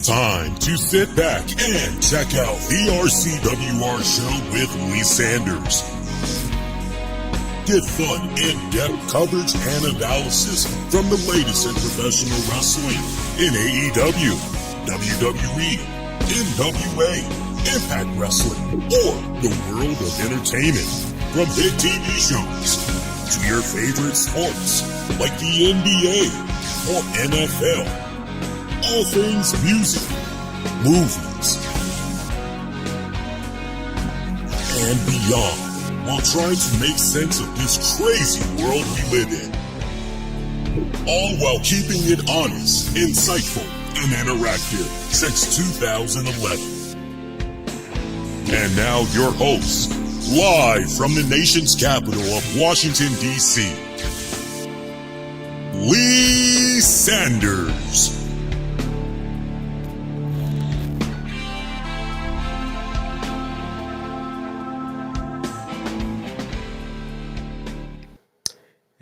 Time to sit back and check out the RCWR show with Lee Sanders. Get fun, in-depth coverage and analysis from the latest in professional wrestling in AEW, WWE, NWA, Impact Wrestling, or the world of entertainment. From big TV shows to your favorite sports like the NBA or NFL. All things music, movies, and beyond, while trying to make sense of this crazy world we live in. All while keeping it honest, insightful, and interactive since 2011. And now your host, live from the nation's capital of Washington, D.C., Lee Sanders.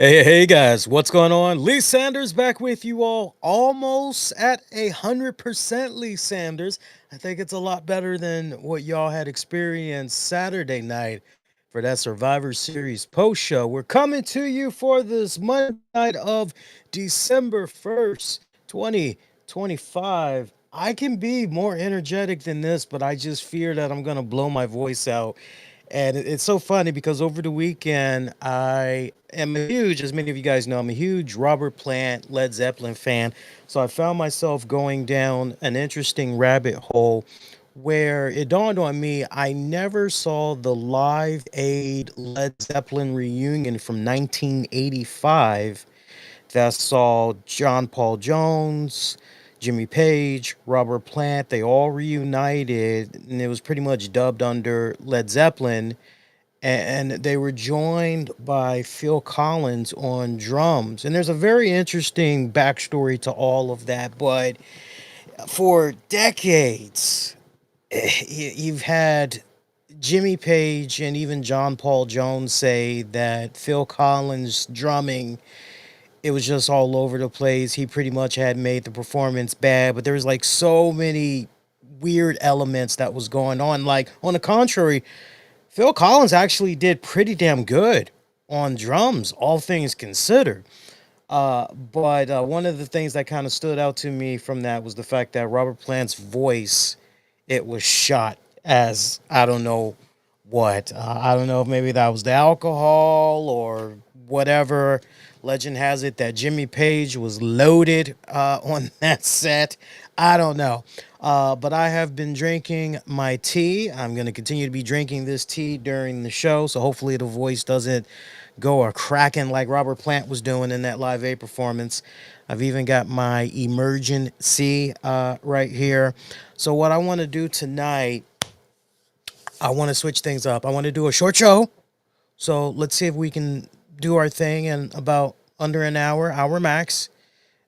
Hey guys, what's going on? Lee Sanders back with you all, almost at 100% Lee Sanders. I think it's a lot better than what y'all had experienced Saturday night for that Survivor Series post show. We're coming to you for this Monday night of December 1st, 2025. I can be more energetic than this, but I just fear that I'm going to blow my voice out. And it's so funny because over the weekend, I am a huge, as many of you guys know, I'm a huge Robert Plant, Led Zeppelin fan. So I found myself going down an interesting rabbit hole where it dawned on me I never saw the Live Aid Led Zeppelin reunion from 1985 that saw John Paul Jones, Jimmy Page, Robert Plant. They all reunited, and it was pretty much dubbed under Led Zeppelin. And they were joined by Phil Collins on drums. And there's a very interesting backstory to all of that. But for decades, you've had Jimmy Page and even John Paul Jones say that Phil Collins' drumming, it was just all over the place. He pretty much had made the performance bad, but there was like so many weird elements that was going on. Like, on the contrary, Phil Collins actually did pretty damn good on drums, all things considered. But one of the things that kind of stood out to me from that was the fact that Robert Plant's voice, it was shot as I don't know what. I don't know if maybe that was the alcohol or whatever. Legend has it that Jimmy Page was loaded on that set. I don't know. But I have been drinking my tea. I'm going to continue to be drinking this tea during the show. So hopefully the voice doesn't go a cracking like Robert Plant was doing in that Live Aid performance. I've even got my emergency right here. So what I want to do tonight, I want to switch things up. I want to do a short show. So let's see if we can do our thing in about under an hour max.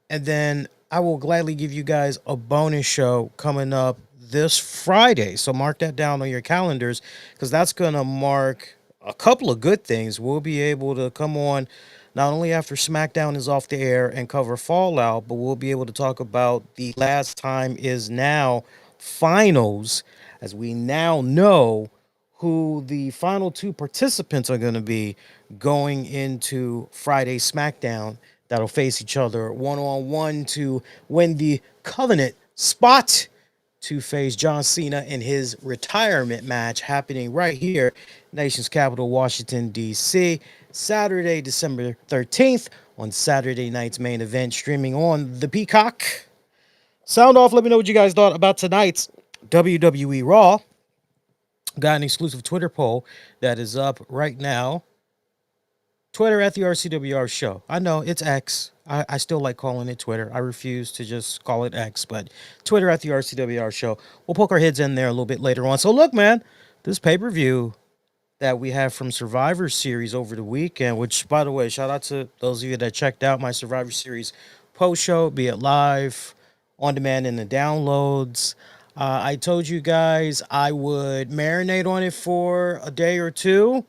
And then I will gladly give you guys a bonus show coming up this Friday. So mark that down on your calendars because that's going to mark a couple of good things. We'll be able to come on not only after SmackDown is off the air and cover Fallout, but we'll be able to talk about the Last Time Is Now finals, as we now know who the final two participants are going to be going into Friday SmackDown that'll face each other one-on-one to win the Covenant spot to face John Cena in his retirement match happening right here, nation's capital, Washington, D.C., Saturday, December 13th on Saturday night's main event, streaming on the Peacock. Sound off. Let me know what you guys thought about tonight's WWE RAW. Got an exclusive Twitter poll that is up right now. Twitter at the RCWR show. I know it's X. I still like calling it Twitter. I refuse to just call it X, but Twitter at the RCWR show. We'll poke our heads in there a little bit later on. So look, man, this pay-per-view that we have from Survivor Series over the weekend, which, by the way, shout out to those of you that checked out my Survivor Series post show, be it live, on demand, in the downloads. I told you guys I would marinate on it for a day or two.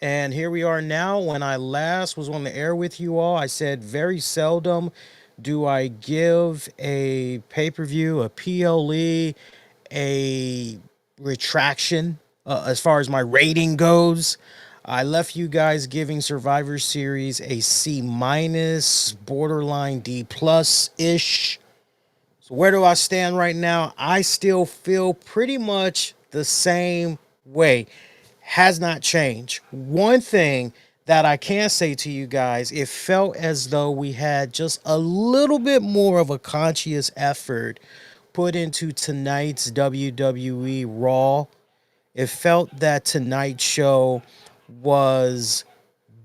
And here we are now. When I last was on the air with you all, I said very seldom Do I give a pay-per-view, a PLE, a retraction as far as my rating goes? I left you guys giving Survivor Series a C minus, borderline D plus ish. So where do I stand right now? I still feel pretty much the same way. Has not changed. One thing that I can say to you guys, it felt as though we had just a little bit more of a conscious effort put into tonight's WWE RAW. It felt that tonight's show was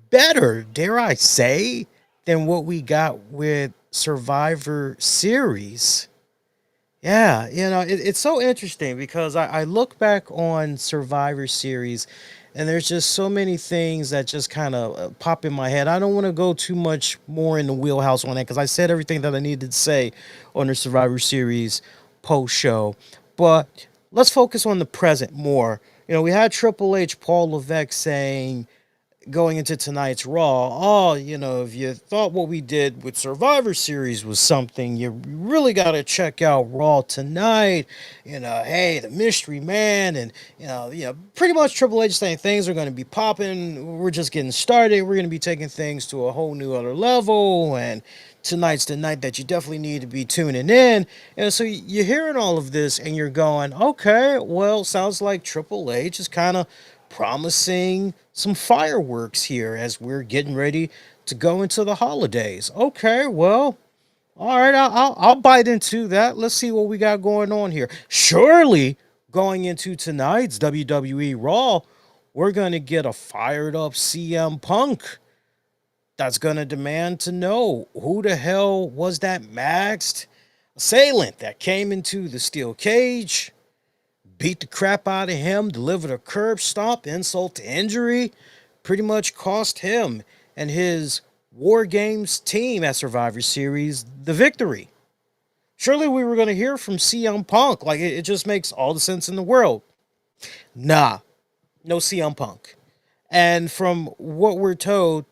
better, dare I say, than what we got with Survivor Series. Yeah, it's so interesting because I look back on Survivor Series and there's just so many things that just kind of pop in my head. I don't want to go too much more in the wheelhouse on that because I said everything that I needed to say on the Survivor Series post show. But let's focus on the present more. We had Triple H, Paul Levesque saying, going into tonight's Raw, if you thought what we did with Survivor Series was something, you really got to check out Raw tonight. Hey, the mystery man, and pretty much Triple H saying things are going to be popping. We're just getting started. We're going to be taking things to a whole new other level, and tonight's the night that you definitely need to be tuning in. And so you're hearing all of this, and you're going, okay, well, sounds like Triple H is kind of promising some fireworks here as we're getting ready to go into the holidays. Okay, well, all right, I'll bite into that. Let's see what we got going on here. Surely, going into tonight's WWE Raw, we're going to get a fired up CM Punk that's going to demand to know who the hell was that maxed assailant that came into the steel cage, beat the crap out of him, delivered a curb stomp, insult to injury, pretty much cost him and his WarGames team at Survivor Series the victory. Surely we were going to hear from CM Punk. Like, it just makes all the sense in the world. Nah, no CM Punk. And from what we're told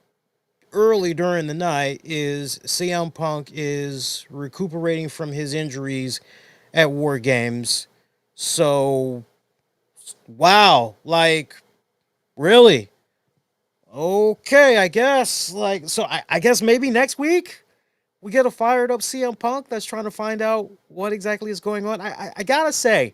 early during the night is CM Punk is recuperating from his injuries at WarGames. So, wow, like, really? Okay, I guess. Like, so I guess maybe next week we get a fired up CM Punk that's trying to find out what exactly is going on. I gotta say,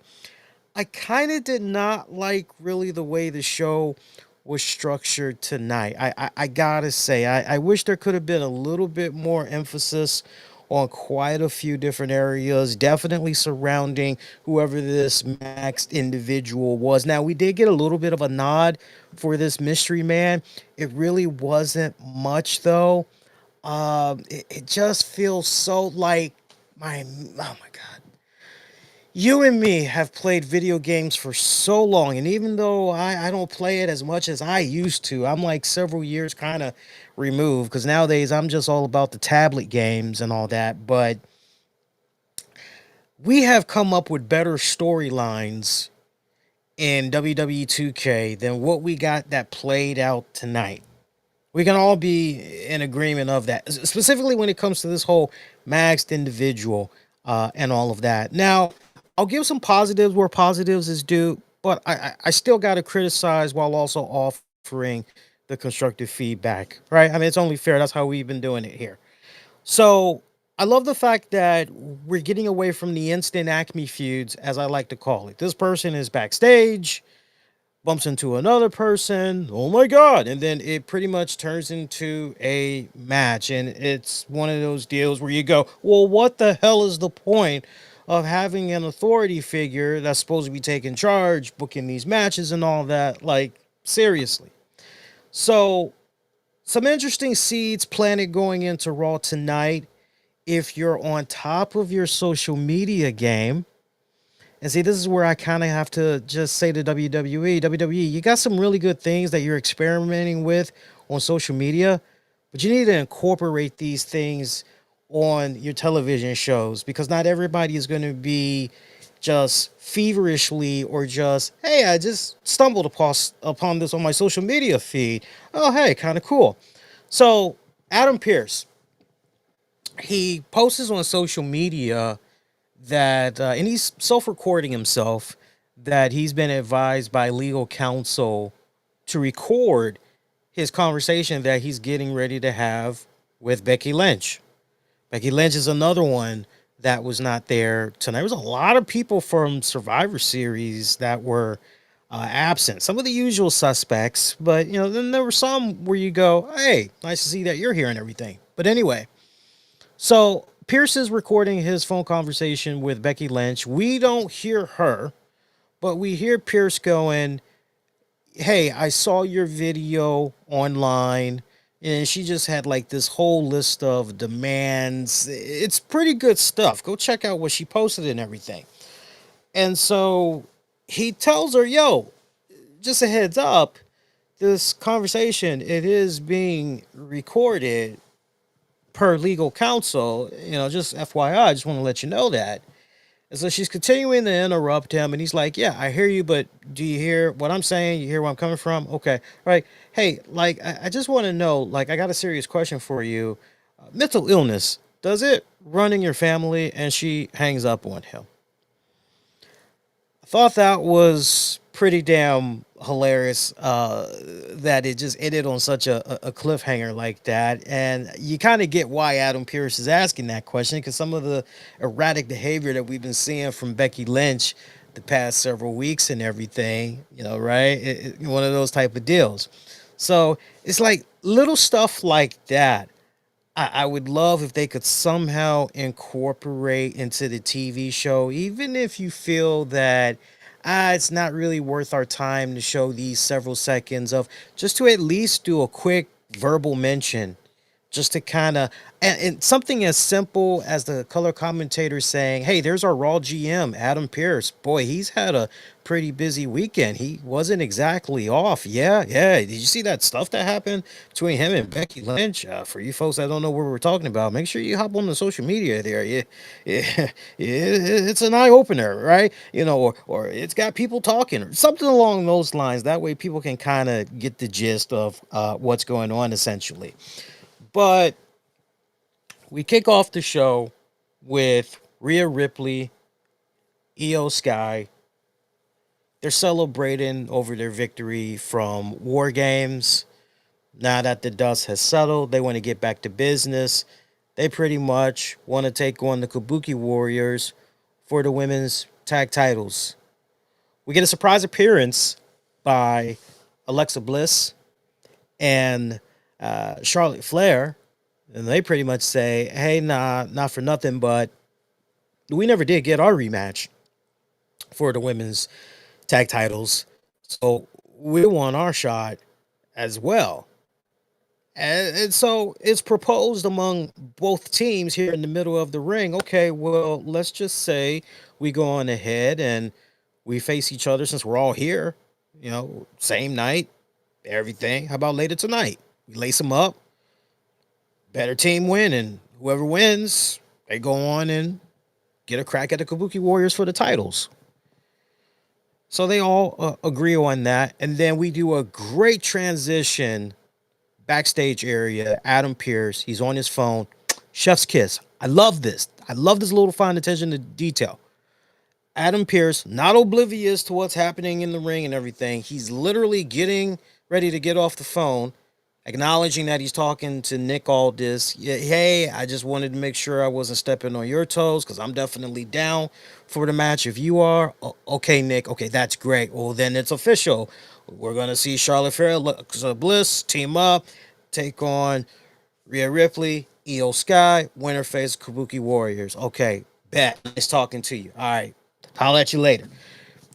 I kind of did not like really the way the show was structured tonight. I gotta say, I wish there could have been a little bit more emphasis on quite a few different areas, definitely surrounding whoever this maxed individual was. Now, we did get a little bit of a nod for this mystery man. It really wasn't much, though. It just feels so like oh my God. You and me have played video games for so long, and even though I don't play it as much as I used to, I'm like several years kind of removed because nowadays I'm just all about the tablet games and all that. But we have come up with better storylines in WWE 2K than what we got that played out tonight. We can all be in agreement of that, specifically when it comes to this whole maxed individual and all of that. Now, I'll give some positives where positives is due, but I still got to criticize while also offering the constructive feedback, right? I mean, it's only fair. That's how we've been doing it here. So I love the fact that we're getting away from the instant Acme feuds, as I like to call it. This person is backstage, bumps into another person. Oh my God. And then it pretty much turns into a match. And it's one of those deals where you go, well, what the hell is the point of having an authority figure that's supposed to be taking charge, booking these matches and all that? Like, seriously. So, some interesting seeds planted going into Raw tonight. If you're on top of your social media game, and see, this is where I kind of have to just say to WWE, you got some really good things that you're experimenting with on social media, but you need to incorporate these things on your television shows because not everybody is going to be just feverishly or just, hey, I just stumbled upon this on my social media feed. Oh, hey, kind of cool. So, Adam Pearce, he posts on social media that, and he's self-recording himself, that he's been advised by legal counsel to record his conversation that he's getting ready to have with Becky Lynch. Becky Lynch is another one that was not there tonight. There was a lot of people from Survivor Series that were absent. Some of the usual suspects, but then there were some where you go, "Hey, nice to see that you're here and everything." But anyway, so Pierce is recording his phone conversation with Becky Lynch. We don't hear her, but we hear Pierce going, "Hey, I saw your video online." And she just had like this whole list of demands. It's pretty good stuff. Go check out what she posted and everything. And so he tells her, "Yo, just a heads up, this conversation, it is being recorded per legal counsel. Just FYI, I just want to let you know that." And so she's continuing to interrupt him, and he's like, "Yeah, I hear you, but do you hear what I'm saying? You hear where I'm coming from? Okay, right. Hey, like, I just want to know, like, I got a serious question for you. Mental illness, does it run in your family?" And she hangs up on him. I thought that was pretty damn hilarious, that it just ended on such a cliffhanger like that. And you kind of get why Adam Pearce is asking that question, because some of the erratic behavior that we've been seeing from Becky Lynch the past several weeks and everything, right? One of those type of deals. So it's like little stuff like that. I would love if they could somehow incorporate into the TV show, even if you feel that it's not really worth our time to show these several seconds of, just to at least do a quick verbal mention, just to kind of, and something as simple as the color commentator saying, "Hey, there's our Raw GM, Adam Pearce. Boy, he's had a pretty busy weekend. He wasn't exactly off." Yeah, yeah. Did you see that stuff that happened between him and Becky Lynch? For you folks that don't know what we're talking about, make sure you hop on the social media there. Yeah, yeah, it's an eye opener, right? Or it's got people talking, or something along those lines. That way, people can kind of get the gist of what's going on, essentially. But we kick off the show with Rhea Ripley, Io Sky. They're celebrating over their victory from WarGames. Now that the dust has settled, they want to get back to business. They pretty much want to take on the Kabuki Warriors for the women's tag titles. We get a surprise appearance by Alexa Bliss and Charlotte Flair. And they pretty much say, "Hey, nah, not for nothing, but we never did get our rematch for the women's tag titles. So we want our shot as well." And so it's proposed among both teams here in the middle of the ring. Okay, well, let's just say we go on ahead and we face each other, since we're all here, same night, everything. How about later tonight? We lace them up, better team win, and whoever wins, they go on and get a crack at the Kabuki Warriors for the titles. So they all agree on that. And then we do a great transition backstage area. Adam Pearce, he's on his phone. Chef's kiss. I love this. I love this little fine attention to detail. Adam Pearce, not oblivious to what's happening in the ring and everything. He's literally getting ready to get off the phone, acknowledging that he's talking to Nick Aldis. Yeah, "Hey, I just wanted to make sure I wasn't stepping on your toes, because I'm definitely down for the match if you are." Okay, Nick. Okay, that's great. Well, then it's official. We're going to see Charlotte Flair, Alexa Bliss team up, take on Rhea Ripley, Io Sky, winner face Kabuki Warriors. Okay, bet. Nice talking to you. All right, I'll let you later.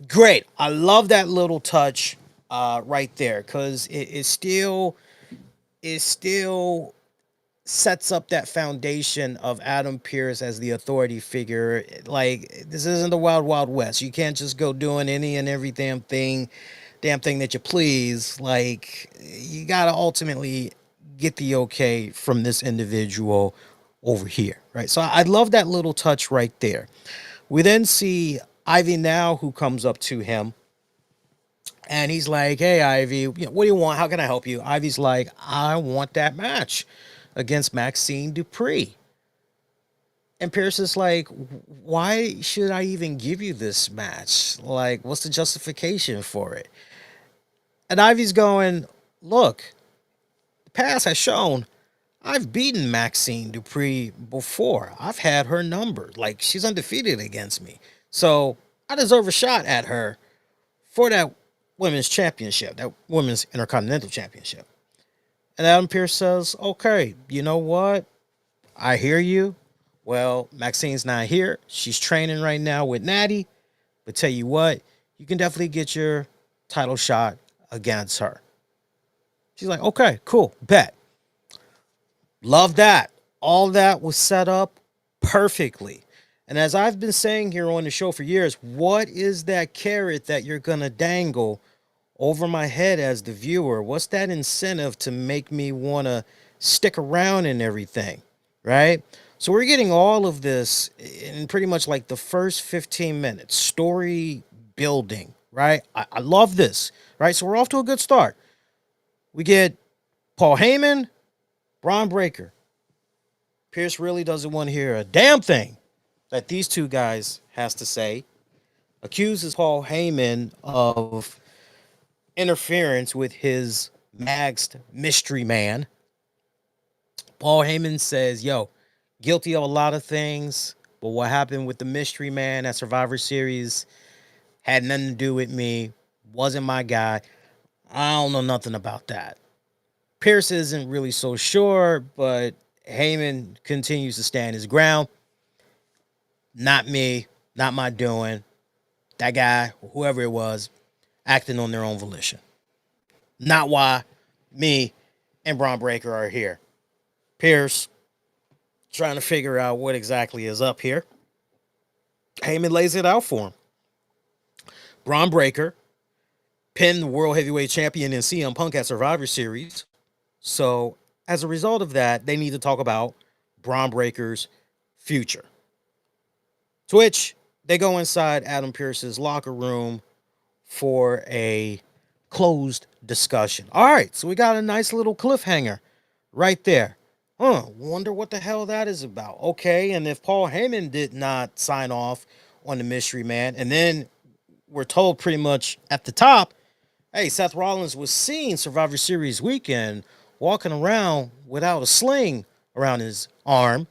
Great. I love that little touch right there, because it still sets up that foundation of Adam Pearce as the authority figure. Like, this isn't the Wild Wild West. You can't just go doing any and every damn thing that you please. Like, you gotta ultimately get the okay from this individual over here, right? So I love that little touch right there. We then see Ivy Now, who comes up to him, and he's like, "Hey, Ivy, what do you want? How can I help you?" Ivy's like, "I want that match against Maxine Dupree." And Pierce is like, why should I even give you this match? Like, what's the justification for it? And Ivy's going, look, the past has shown I've beaten Maxine Dupree before. I've had her number. Like, she's undefeated against me. So I deserve a shot at her for that women's championship, that women's intercontinental championship. And Adam Pierce says, okay, you know what? I hear you. Well, Maxine's not here. She's training right now with Natty. But tell you what, you can definitely get your title shot against her. She's like, okay, cool, bet. Love that. All that was set up perfectly. And as I've been saying here on the show for years, what is that carrot that you're going to dangle over my head as the viewer? What's that incentive to make me want to stick around and everything, right? So we're getting all of this in pretty much like the first 15 minutes, story building, right? I love this, right? So we're off to a good start. We get Paul Heyman, Bron Breakker. Pierce really doesn't want to hear a damn thing that these two guys has to say. Accuses Paul Heyman of interference with his maxed mystery man. Paul Heyman says, yo, guilty of a lot of things, but what happened with the mystery man at Survivor Series had nothing to do with me, wasn't my guy. I don't know nothing about that. Pierce isn't really so sure, but Heyman continues to stand his ground. Not me, not my doing. That guy, whoever it was, acting on their own volition. Not why me and Bron Breakker are here. Pierce trying to figure out what exactly is up here. Heyman lays it out for him. Bron Breakker pinned the World Heavyweight Champion in CM Punk at Survivor Series. So as a result of that, they need to talk about Bron Breakker's future. To which they go inside Adam Pierce's locker room for a closed discussion. All right, so we got a nice little cliffhanger right there. Wonder what the hell that is about. Okay, and if Paul Heyman did not sign off on the mystery man, and then we're told pretty much at the top, hey, Seth Rollins was seen Survivor Series weekend walking around without a sling around his arm.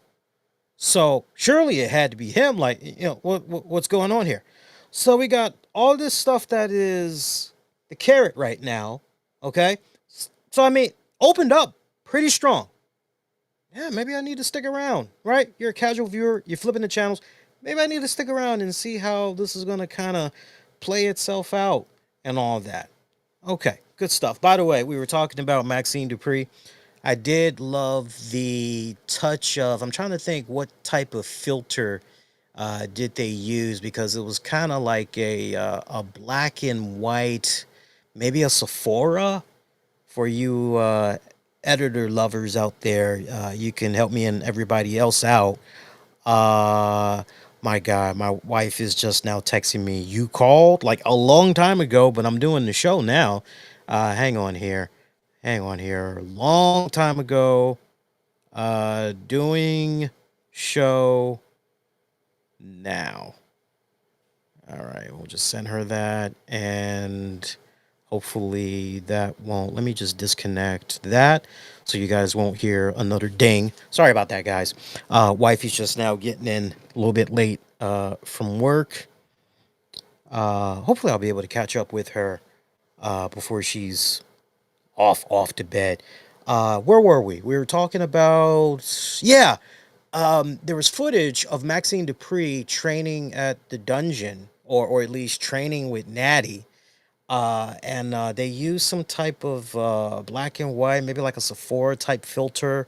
So surely it had to be him. Like, you know, what's going on here? So we got all this stuff that is the carrot right now. Okay. So, I mean, opened up pretty strong. Yeah, maybe I need to stick around, right? You're a casual viewer. You're flipping the channels. Maybe I need to stick around and see how this is going to kind of play itself out and all that. Okay, good stuff. By the way, we were talking about Maxine Dupree. I did love the touch of, I'm trying to think what type of filter did they use, because it was kind of like a black and white, maybe a Sephora for you editor lovers out there. You can help me and everybody else out. My God, my wife is just now texting me. You called like a long time ago, but I'm doing the show now. Hang on here. Hang on here. Long time ago. Doing show now. All right, we'll just send her that, and hopefully that won't. Let me just disconnect that so you guys won't hear another ding. Sorry about that, guys. Wifey's just now getting in a little bit late from work. Hopefully I'll be able to catch up with her before she's off to bed. Where were we? We were talking about, yeah. There was footage of Maxine Dupree training at the dungeon, or at least training with Natty. And they used some type of black and white, maybe like a Sephora type filter.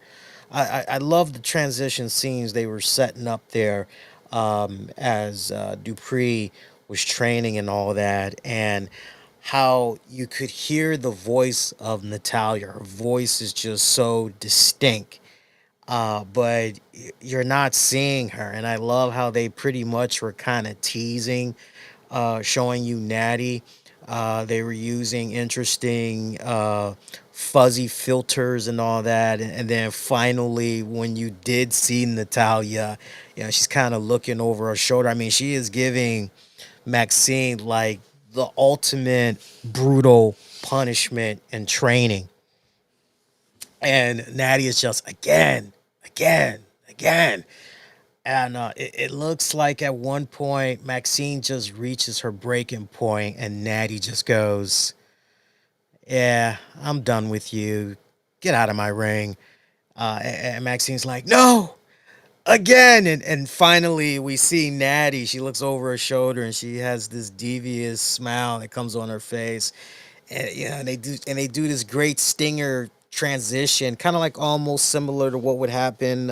I love the transition scenes they were setting up there as Dupree was training and all that, and how you could hear the voice of Natalia. Her voice is just so distinct, but you're not seeing her. And I love how they pretty much were kind of teasing, showing you Natty. They were using interesting fuzzy filters and all that. And then finally, when you did see Natalia, she's kind of looking over her shoulder. I mean, she is giving Maxine like the ultimate brutal punishment and training. And Natty is just again. And it looks like at one point, Maxine just reaches her breaking point, and Natty just goes, "Yeah, I'm done with you. Get out of my ring." And Maxine's like, "No, again." And finally, we see Natty. She looks over her shoulder, and she has this devious smile that comes on her face. And and they do this great stinger transition, kind of like almost similar to what would happen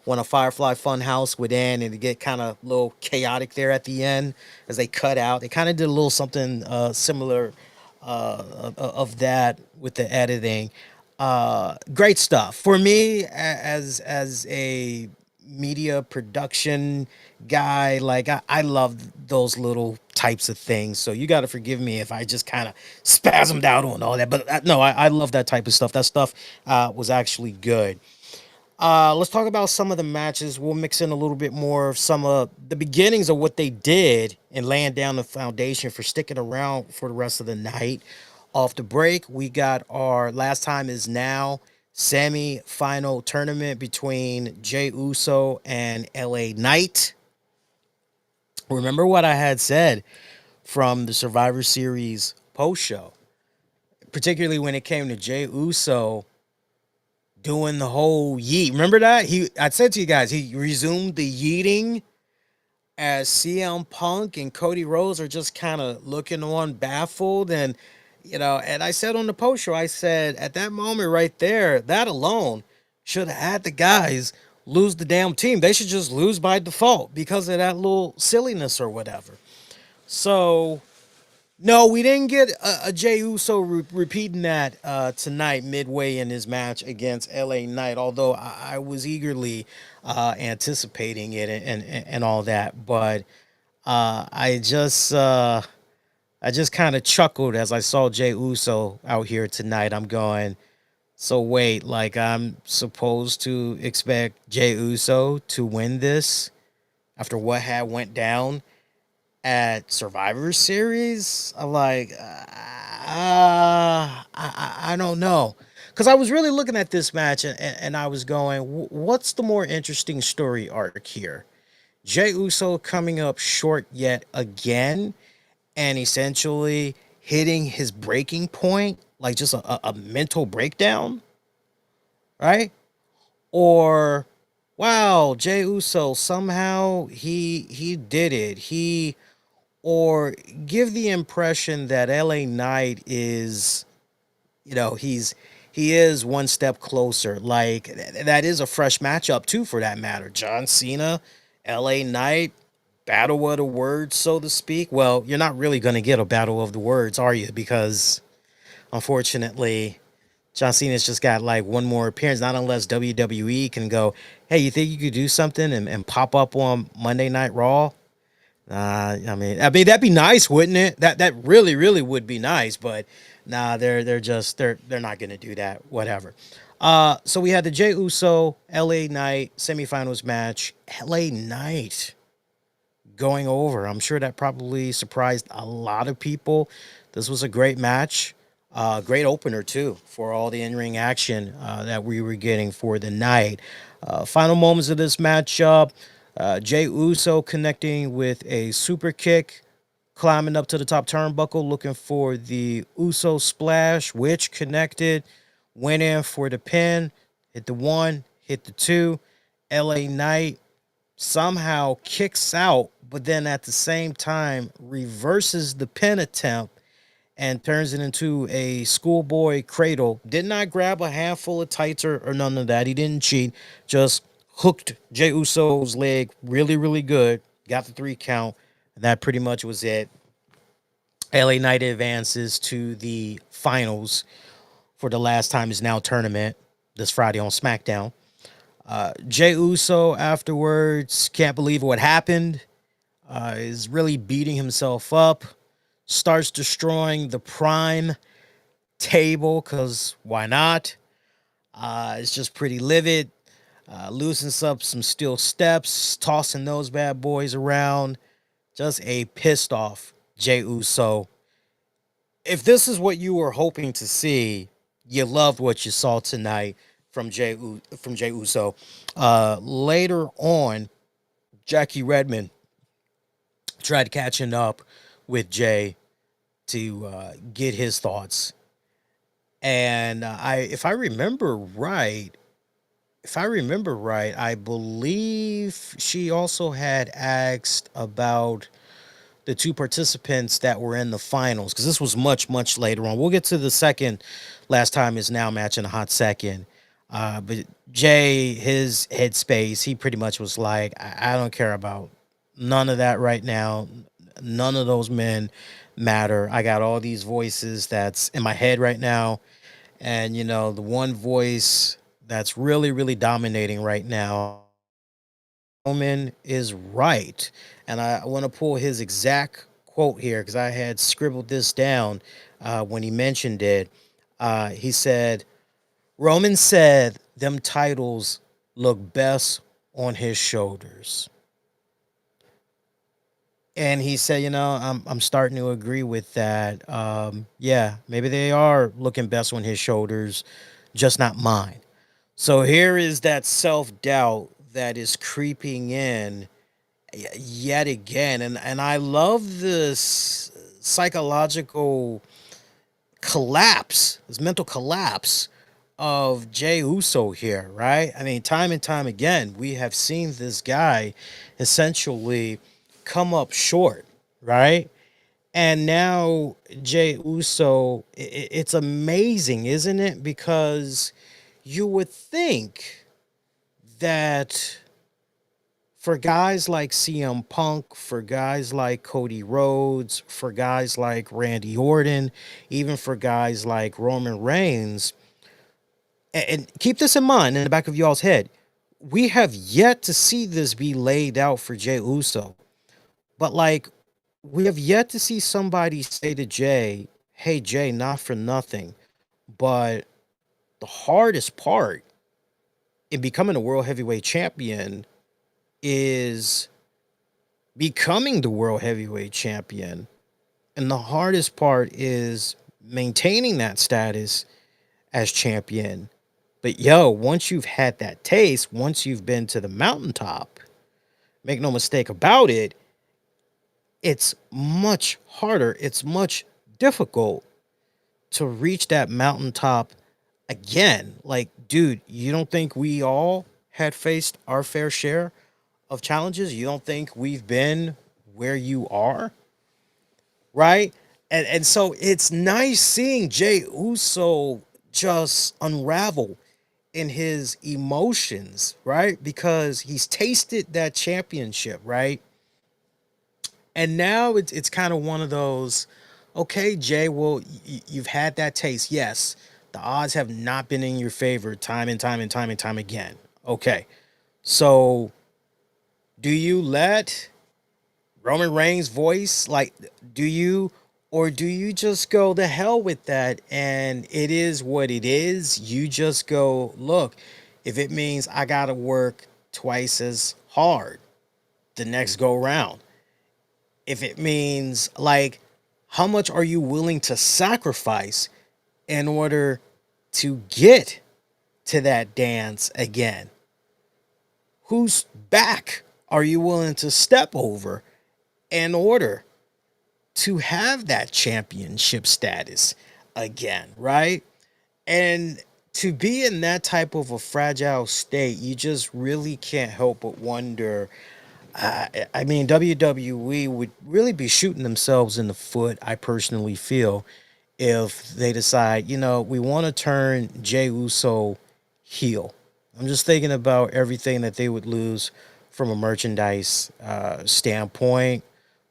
when a Firefly Funhouse would end, and it get kind of a little chaotic there at the end as they cut out. They kind of did a little something similar of that with the editing. Great stuff for me as a media production guy. Like I love those little types of things. So you got to forgive me if I just kind of spasmed out on all that. But no, I love that type of stuff. That stuff was actually good. Let's talk about some of the matches. We'll mix in a little bit more of some of the beginnings of what they did and laying down the foundation for sticking around for the rest of the night. Off the break, we got our last time is now semi-final tournament between Jey Uso and LA Knight. Remember what I had said from the Survivor Series post show, particularly when it came to Jey Uso doing the whole yeet. Remember that? I said to you guys, he resumed the yeeting as CM Punk and Cody Rhodes are just kind of looking on baffled. And and I said on the post show, I said at that moment right there, that alone should have had the guys lose the damn team. They should just lose by default because of that little silliness or whatever. So no, we didn't get a Jey Uso repeating that tonight midway in his match against LA Knight, although I was eagerly anticipating it and all that. But I just kind of chuckled as I saw Jey Uso out here tonight. I'm going, so wait, like I'm supposed to expect Jey Uso to win this after what had went down at Survivor Series? I'm like, I don't know. Because I was really looking at this match and I was going, what's the more interesting story arc here? Jey Uso coming up short yet again and essentially hitting his breaking point, like just a mental breakdown, right? Or, wow, Jey Uso somehow he did it. Or give the impression that LA Knight is, he is one step closer. Like that is a fresh matchup too, for that matter. John Cena, LA Knight, battle of the words, so to speak. Well, you're not really going to get a battle of the words, are you? Because unfortunately, John Cena's just got like one more appearance, not unless WWE can go, hey, you think you could do something and pop up on Monday Night Raw? I mean that'd be nice, wouldn't it? That really, really would be nice. But nah, they're not gonna do that. Whatever. So we had the Jey Uso LA Knight semifinals match. LA Knight going over. I'm sure that probably surprised a lot of people. This was a great match. Great opener too for all the in-ring action that we were getting for the night. Final moments of this matchup. Jey Uso connecting with a super kick, climbing up to the top turnbuckle, looking for the Uso splash, which connected, went in for the pin, hit the one, hit the two. LA Knight somehow kicks out, but then at the same time reverses the pin attempt and turns it into a schoolboy cradle. Did not grab a handful of tights or none of that. He didn't cheat. Just hooked Jey Uso's leg really, really good. Got the 3 count. And that pretty much was it. LA Knight advances to the finals for the last time is now tournament this Friday on SmackDown. Jey Uso afterwards can't believe what happened. Is really beating himself up. Starts destroying the Prime table because why not? It's just pretty livid. Loosens up some steel steps, tossing those bad boys around. Just a pissed off Jey Uso. If this is what you were hoping to see, you loved what you saw tonight from Jey Uso. Later on, Jackie Redmond tried catching up with Jay to get his thoughts, and if I remember right, I believe she also had asked about the two participants that were in the finals because this was much later on. We'll get to the second last time is now match in a hot second. But Jay, his headspace, he pretty much was like, I don't care about none of that right now. None of those men matter. I got all these voices that's in my head right now. And, the one voice that's really dominating right now, Roman is right. And I want to pull his exact quote here because I had scribbled this down when he mentioned it. He said, Roman said them titles look best on his shoulders. And he said, I'm starting to agree with that. Yeah, maybe they are looking best on his shoulders, just not mine. So here is that self-doubt that is creeping in yet again. And I love this psychological collapse, this mental collapse of Jey Uso here, right? I mean, time and time again, we have seen this guy essentially come up short, right? And now Jey Uso, it's amazing, isn't it? Because you would think that for guys like CM Punk, for guys like Cody Rhodes, for guys like Randy Orton, even for guys like Roman Reigns, and keep this in mind in the back of y'all's head, we have yet to see this be laid out for Jey Uso. But like, we have yet to see somebody say to Jay, hey, Jay, not for nothing, but the hardest part in becoming a world heavyweight champion is becoming the world heavyweight champion. And the hardest part is maintaining that status as champion. But yo, once you've had that taste, once you've been to the mountaintop, make no mistake about it, it's much harder. It's much difficult to reach that mountaintop again. Like, dude, you don't think we all had faced our fair share of challenges? You don't think we've been where you are? Right? And so it's nice seeing Jey Uso just unravel in his emotions, right? Because he's tasted that championship, right? And now it's kind of one of those, okay, Jay, well, you've had that taste. Yes, the odds have not been in your favor time and time and time and time again. Okay, so do you let Roman Reigns' voice, like, do you, or do you just go the hell with that and it is what it is? You just go, look, if it means I got to work twice as hard the next go round, if it means like, how much are you willing to sacrifice in order to get to that dance again? Whose back are you willing to step over in order to have that championship status again, right? And to be in that type of a fragile state, you just really can't help but wonder. I mean, WWE would really be shooting themselves in the foot, I personally feel, if they decide, we want to turn Jey Uso heel. I'm just thinking about everything that they would lose from a merchandise standpoint.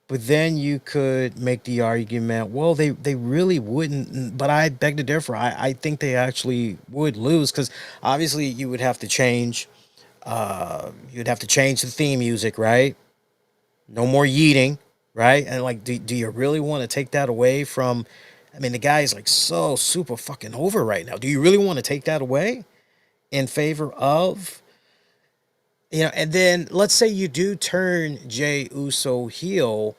But then you could make the argument, well, they really wouldn't. But I beg to differ. I think they actually would lose because obviously you'd have to change the theme music, right? No more yeeting, right? And like, do you really want to take that away from I mean, the guy is like so super fucking over right now. Do you really want to take that away in favor of, and then let's say you do turn Jey Uso heel,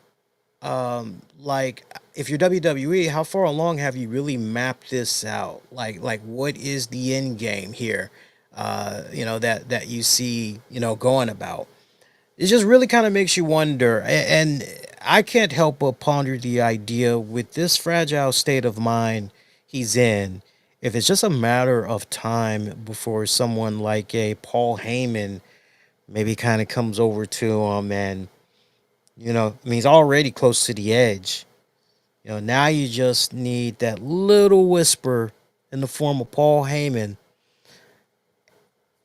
like if you're WWE, how far along have you really mapped this out? Like what is the end game here? That you see, going about. It just really kind of makes you wonder, and I can't help but ponder the idea with this fragile state of mind he's in. If it's just a matter of time before someone like a Paul Heyman maybe kind of comes over to him, and I mean, he's already close to the edge. Now you just need that little whisper in the form of Paul Heyman.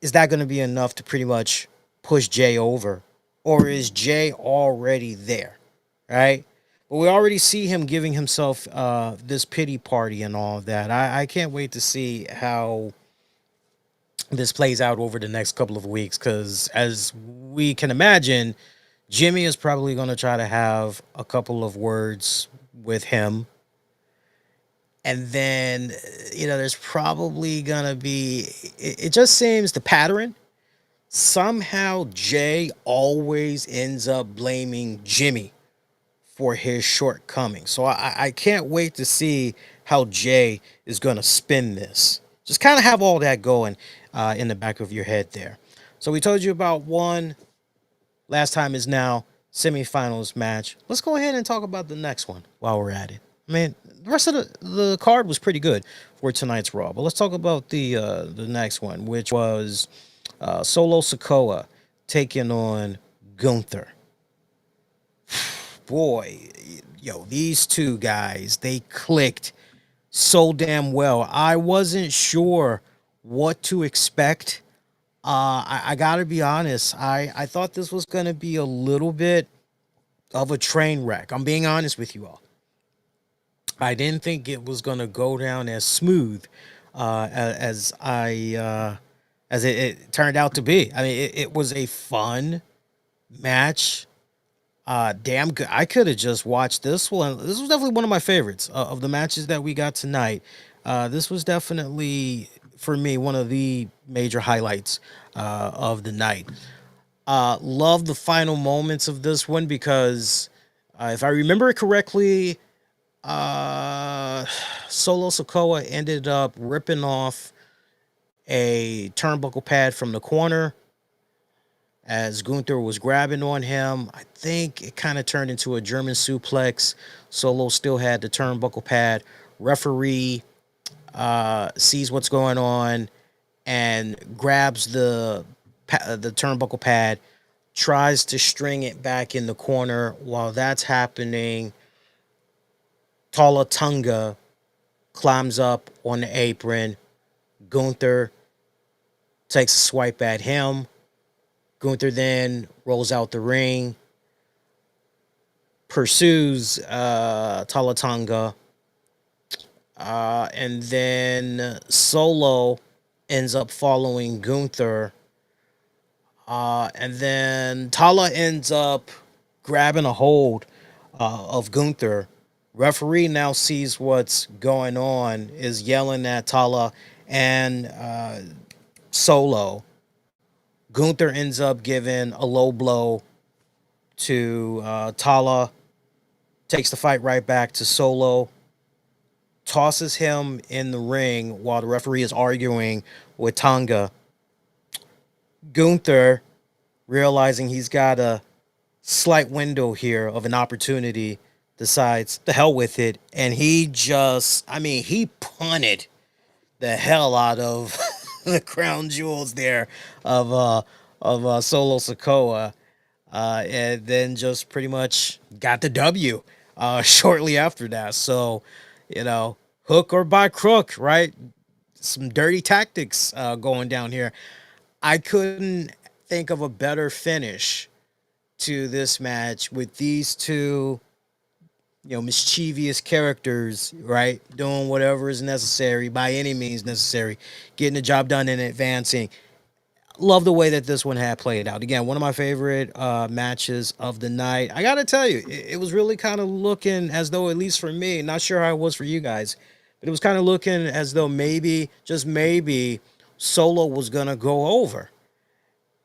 Is that going to be enough to pretty much push Jay over? Or is Jay already there? Right? But we already see him giving himself this pity party and all of that. I can't wait to see how this plays out over the next couple of weeks because, as we can imagine, Jimmy is probably going to try to have a couple of words with him. And then, there's probably going to be, it just seems the pattern. Somehow Jay always ends up blaming Jimmy for his shortcomings. So I can't wait to see how Jay is going to spin this. Just kind of have all that going in the back of your head there. So we told you about one. Last time is now semifinals match. Let's go ahead and talk about the next one while we're at it. I mean, the rest of the card was pretty good for tonight's Raw, but let's talk about the next one, which was Solo Sikoa taking on Gunther. Boy, these two guys, they clicked so damn well. I wasn't sure what to expect. I gotta be honest. I thought this was gonna be a little bit of a train wreck. I'm being honest with you all. I didn't think it was gonna go down as smooth as it turned out to be. I mean, it was a fun match. Damn good. I could have just watched this one. This was definitely one of my favorites of the matches that we got tonight. This was definitely, for me, one of the major highlights of the night. Love the final moments of this one because if I remember it correctly, Solo Sokoa ended up ripping off a turnbuckle pad from the corner as Gunther was grabbing on him. I think it kind of turned into a German suplex. Solo still had the turnbuckle pad. Referee sees what's going on and grabs the turnbuckle pad, tries to string it back in the corner. While that's happening, Tala Tunga climbs up on the apron. Gunther takes a swipe at him. Gunther then rolls out the ring, pursues Tala Tunga, and then Solo ends up following Gunther. And then Tala ends up grabbing a hold of Gunther. Referee now sees what's going on, is yelling at Tala and Solo. Gunther ends up giving a low blow to Tala, takes the fight right back to Solo, tosses him in the ring while the referee is arguing with Tonga. Gunther, realizing he's got a slight window here of an opportunity, decides the hell with it, and he punted the hell out of the crown jewels there of Solo Sokoa, and then just pretty much got the W shortly after that. So, hook or by crook, right? Some dirty tactics going down here. I couldn't think of a better finish to this match with these two, mischievous characters, right? Doing whatever is necessary by any means necessary, getting the job done and advancing. Love the way that this one had played out. Again, one of my favorite matches of the night. I gotta tell you, it was really kind of looking as though, at least for me, not sure how it was for you guys, but it was kind of looking as though maybe, just maybe, Solo was gonna go over.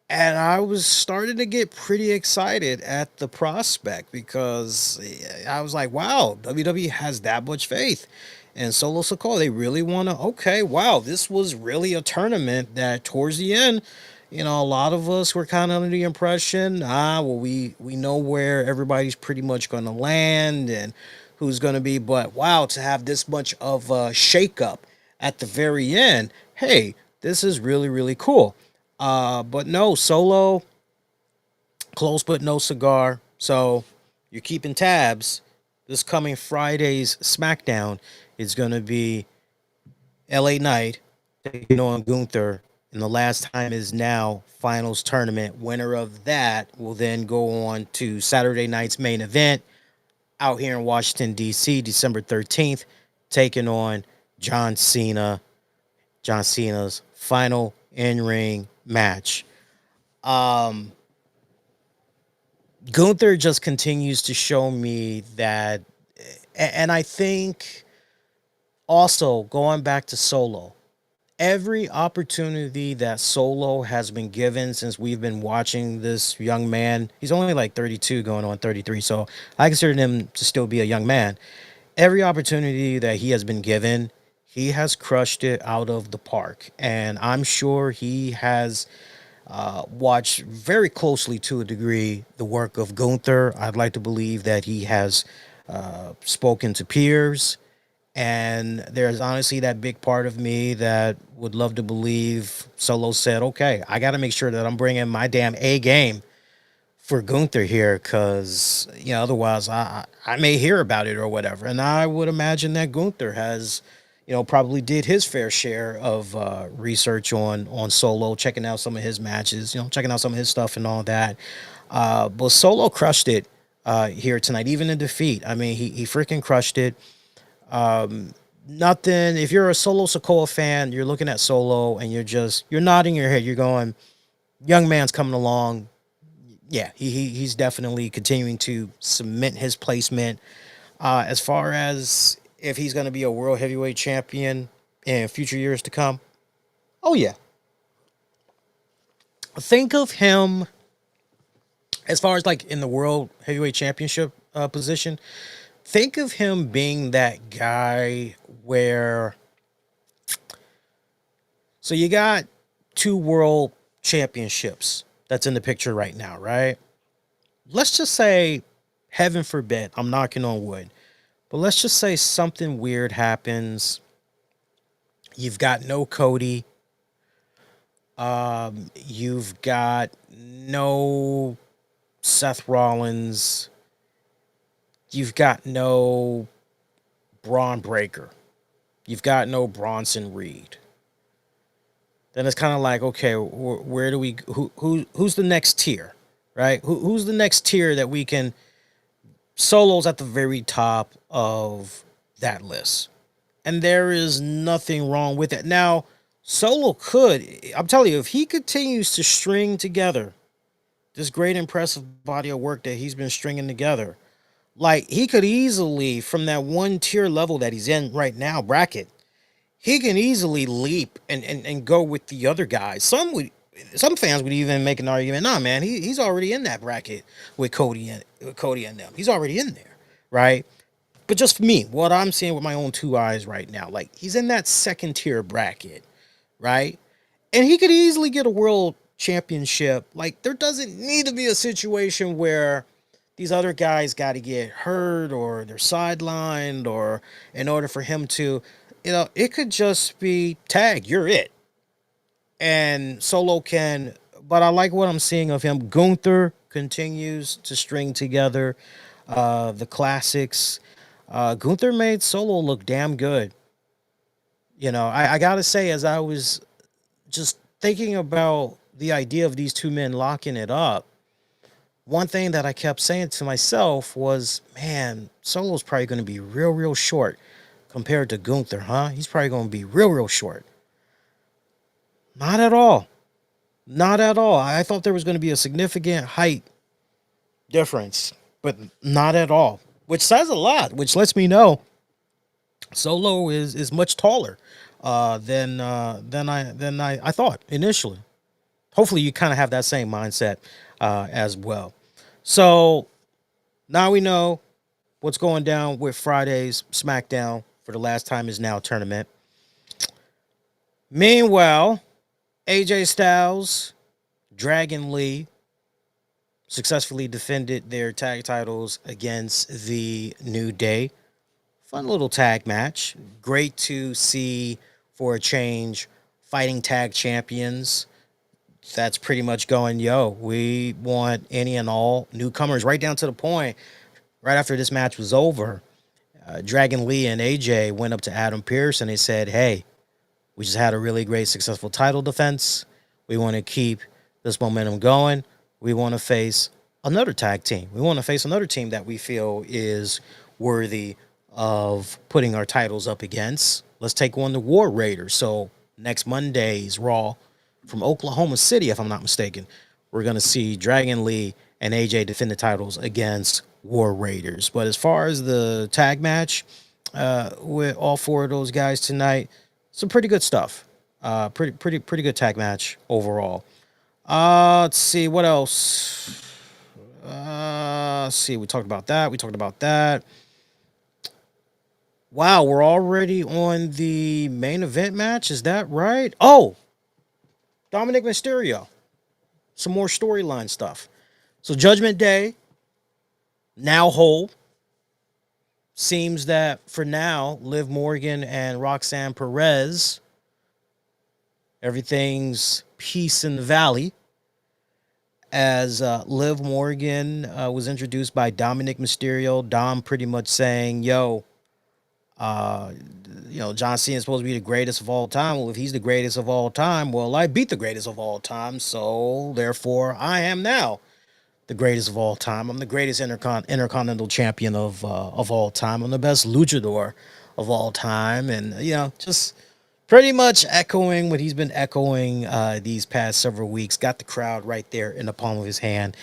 And I was starting to get pretty excited at the prospect because I was like, wow, WWE has that much faith. And Solo Sikoa, they really want to, okay, wow, this was really a tournament that towards the end, a lot of us were kind of under the impression, well, we know where everybody's pretty much going to land and who's going to be, but wow, to have this much of a shakeup at the very end, hey, this is really, really cool. But no, Solo, close but no cigar. So you're keeping tabs. This coming Friday's SmackDown is going to be LA Knight taking on Gunther. And the last time is now finals tournament. Winner of that will then go on to Saturday night's main event out here in Washington, D.C., December 13th, taking on John Cena. John Cena's final in-ring match. Um, Gunther just continues to show me that, and I think also going back to Solo, every opportunity that Solo has been given since we've been watching this young man, he's only like 32 going on 33, so I consider him to still be a young man. Every opportunity that he has been given, he has crushed it out of the park. And I'm sure he has watched very closely to a degree the work of Gunther. I'd like to believe that he has spoken to peers. And there's honestly that big part of me that would love to believe Solo said, okay, I got to make sure that I'm bringing my damn A game for Gunther here because, otherwise I may hear about it or whatever. And I would imagine that Gunther has, probably did his fair share of research on Solo, checking out some of his matches, checking out some of his stuff and all that. But Solo crushed it here tonight, even in defeat. I mean, he freaking crushed it. Nothing. If you're a Solo Sikoa fan, you're looking at Solo and you're nodding your head. You're going, young man's coming along. Yeah, he's definitely continuing to cement his placement. As far as if he's going to be a world heavyweight champion in future years to come, oh yeah. Think of him as far as like in the world heavyweight championship position. Think of him being that guy where. So you got two world championships that's in the picture right now, right? Let's just say, heaven forbid, I'm knocking on wood, but let's just say something weird happens. You've got no Cody. You've got no Seth Rollins. You've got no Braun Breaker. You've got no Bronson Reed. Then it's kind of like, okay, where do we? Who's the next tier, right? Who's the next tier that we can? Solo's at the very top of that list, and there is nothing wrong with it. Now, Solo could, I'm telling you, if he continues to string together this great, impressive body of work that he's been stringing together, like he could easily, from that one tier level that he's in right now, bracket, he can easily leap and go with the other guys. Some fans would even make an argument, nah, man, he's already in that bracket with Cody and them. He's already in there, right? But just for me, what I'm seeing with my own two eyes right now, like he's in that second tier bracket, right? And he could easily get a world championship. Like there doesn't need to be a situation where these other guys got to get hurt or they're sidelined or in order for him to, it could just be tag, you're it. And Solo can, but I like what I'm seeing of him. Gunther continues to string together the classics. Gunther made Solo look damn good. I gotta say, as I was just thinking about the idea of these two men locking it up, one thing that I kept saying to myself was, man, Solo's probably going to be real, real short compared to Gunther, huh? He's probably going to be real, real short. Not at all. Not at all. I thought there was going to be a significant height difference, but not at all. Which says a lot. Which lets me know Solo is much taller than I thought initially. Hopefully, you kind of have that same mindset as well. So now we know what's going down with Friday's SmackDown for the last time is now tournament. Meanwhile, AJ Styles, Dragon Lee successfully defended their tag titles against the New Day. Fun little tag match. Great to see for a change fighting tag champions. That's pretty much going, yo, we want any and all newcomers right down to the point. Right after this match was over, Dragon Lee and AJ went up to Adam Pearce and they said, hey, we just had a really great, successful title defense. We want to keep this momentum going. We want to face another tag team. We want to face another team that we feel is worthy of putting our titles up against. Let's take on the War Raiders. So next Monday's Raw from Oklahoma City, if I'm not mistaken, we're going to see Dragon Lee and AJ defend the titles against War Raiders. But as far as the tag match with all four of those guys tonight, some pretty good stuff. Pretty good tag match overall. Let's see what else. Let's see. We talked about that. Wow, we're already on the main event match. Is that right? Oh, Dominic Mysterio. Some more storyline stuff. So Judgment Day now whole. Seems that for now, Liv Morgan and Roxanne Perez, everything's peace in the valley. As Liv Morgan was introduced by Dominic Mysterio, Dom pretty much saying, yo, John Cena is supposed to be the greatest of all time. Well, if he's the greatest of all time, well, I beat the greatest of all time. So therefore, I am now the greatest of all time. I'm the greatest intercontinental champion of all time. I'm the best luchador of all time. And, just pretty much echoing what he's been echoing these past several weeks. Got the crowd right there in the palm of his hand.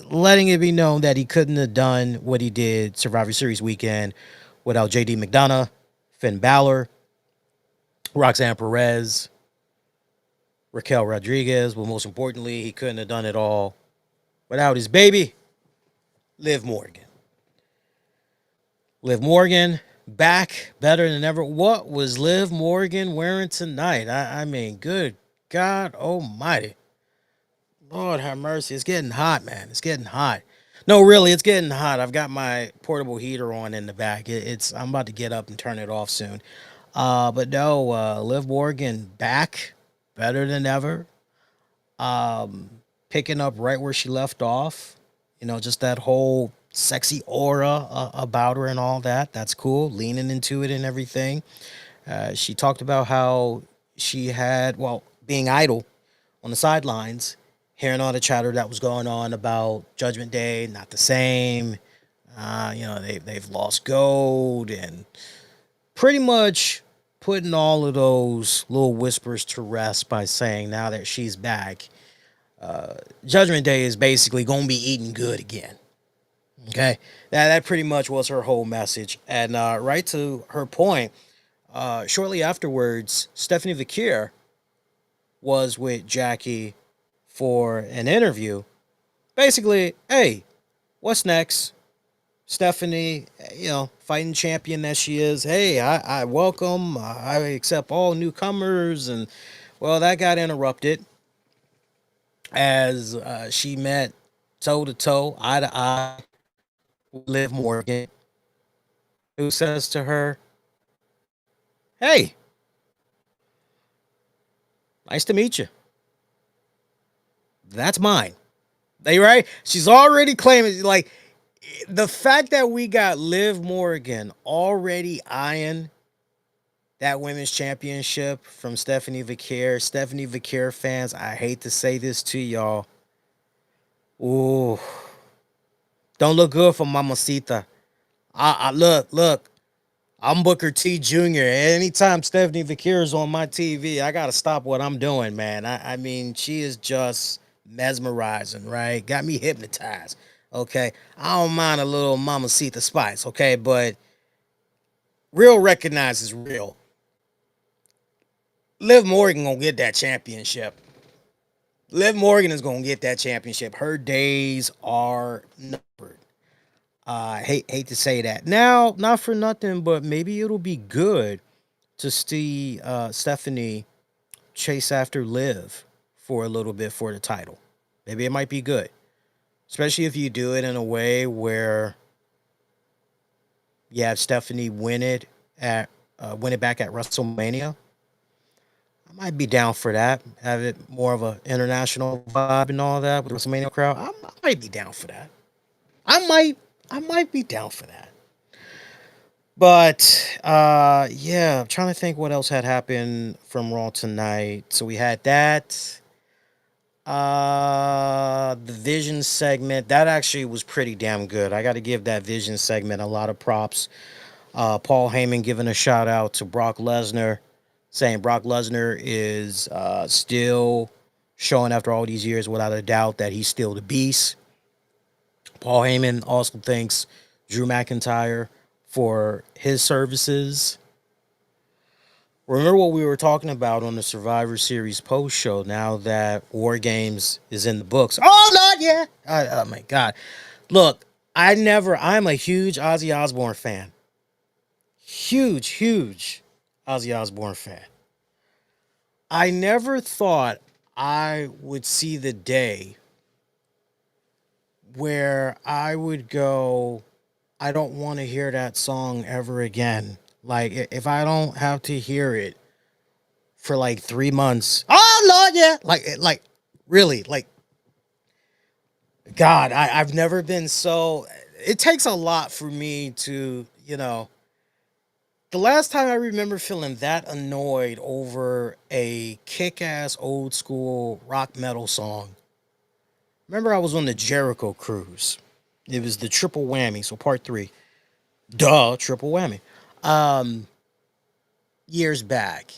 Letting it be known that he couldn't have done what he did Survivor Series weekend without JD McDonough, Finn Balor, Roxanne Perez, Raquel Rodriguez, but most importantly, he couldn't have done it all without his baby, Liv Morgan. Liv Morgan back better than ever. What was Liv Morgan wearing tonight? I mean, good God almighty. Lord have mercy. It's getting hot, man. It's getting hot. No, really, it's getting hot. I've got my portable heater on in the back. I'm about to get up and turn it off soon. But no, Liv Morgan back better than ever. Picking up right where she left off. Just that whole sexy aura about her and all that. That's cool. Leaning into it and everything. She talked about how she had, being idle on the sidelines, hearing all the chatter that was going on about Judgment Day, not the same. They've lost gold and pretty much putting all of those little whispers to rest by saying now that she's back, Judgment Day is basically going to be eating good again. Okay, that pretty much was her whole message. And right to her point, shortly afterwards, Stephanie Vaquer was with Jackie for an interview. Basically, hey, what's next? Stephanie, fighting champion that she is. Hey, I welcome, I accept all newcomers. And, well, that got interrupted as she met toe-to-toe, eye-to-eye with Liv Morgan, who says to her, hey, nice to meet you. That's mine. They right? She's already claiming, like, the fact that we got Liv Morgan already eyeing that women's championship from Stephanie Vaquer. Stephanie Vaquer fans, I hate to say this to y'all. Ooh. Don't look good for Mamacita. Look. I'm Booker T Jr. Anytime Stephanie Vakir is on my TV, I gotta stop what I'm doing, man. I mean, she is just mesmerizing, right? Got me hypnotized. Okay, I don't mind a little Mamacita Spice, okay, but real recognizes real. Liv Morgan gonna get that championship. Liv Morgan is gonna get that championship. Her days are numbered. Hate to say that. Now, not for nothing, but maybe it'll be good to see Stephanie chase after Liv for a little bit for the title. Maybe it might be good, especially if you do it in a way where you have Stephanie win it back at WrestleMania. I might be down for that. Have it more of a international vibe and all that with the WrestleMania crowd. I might be down for that. I might I might be down for that. But yeah, I'm trying to think what else had happened from Raw tonight. So we had that. The Vision segment that actually was pretty damn good. I got to give that Vision segment a lot of props. Paul Heyman giving a shout out to Brock Lesnar, saying Brock Lesnar is still showing after all these years, without a doubt, that he's still the beast. Paul Heyman also thanks Drew McIntyre for his services. Remember what we were talking about on the Survivor Series post show now that WarGames is in the books? Oh, Lord, yeah. Oh, my God. Look, I'm a huge Ozzy Osbourne fan. Huge Ozzy Osbourne fan. I never thought I would see the day where I would go, I don't want to hear that song ever again. Like, if I don't have to hear it for like 3 months. Oh Lord, yeah. Like really, like God, I've never been so. It takes a lot for me to, The last time I remember feeling that annoyed over a kick-ass old school rock metal song. Remember, I was on the Jericho cruise. It was the triple whammy, so part three. Duh, triple whammy. Um, Years back,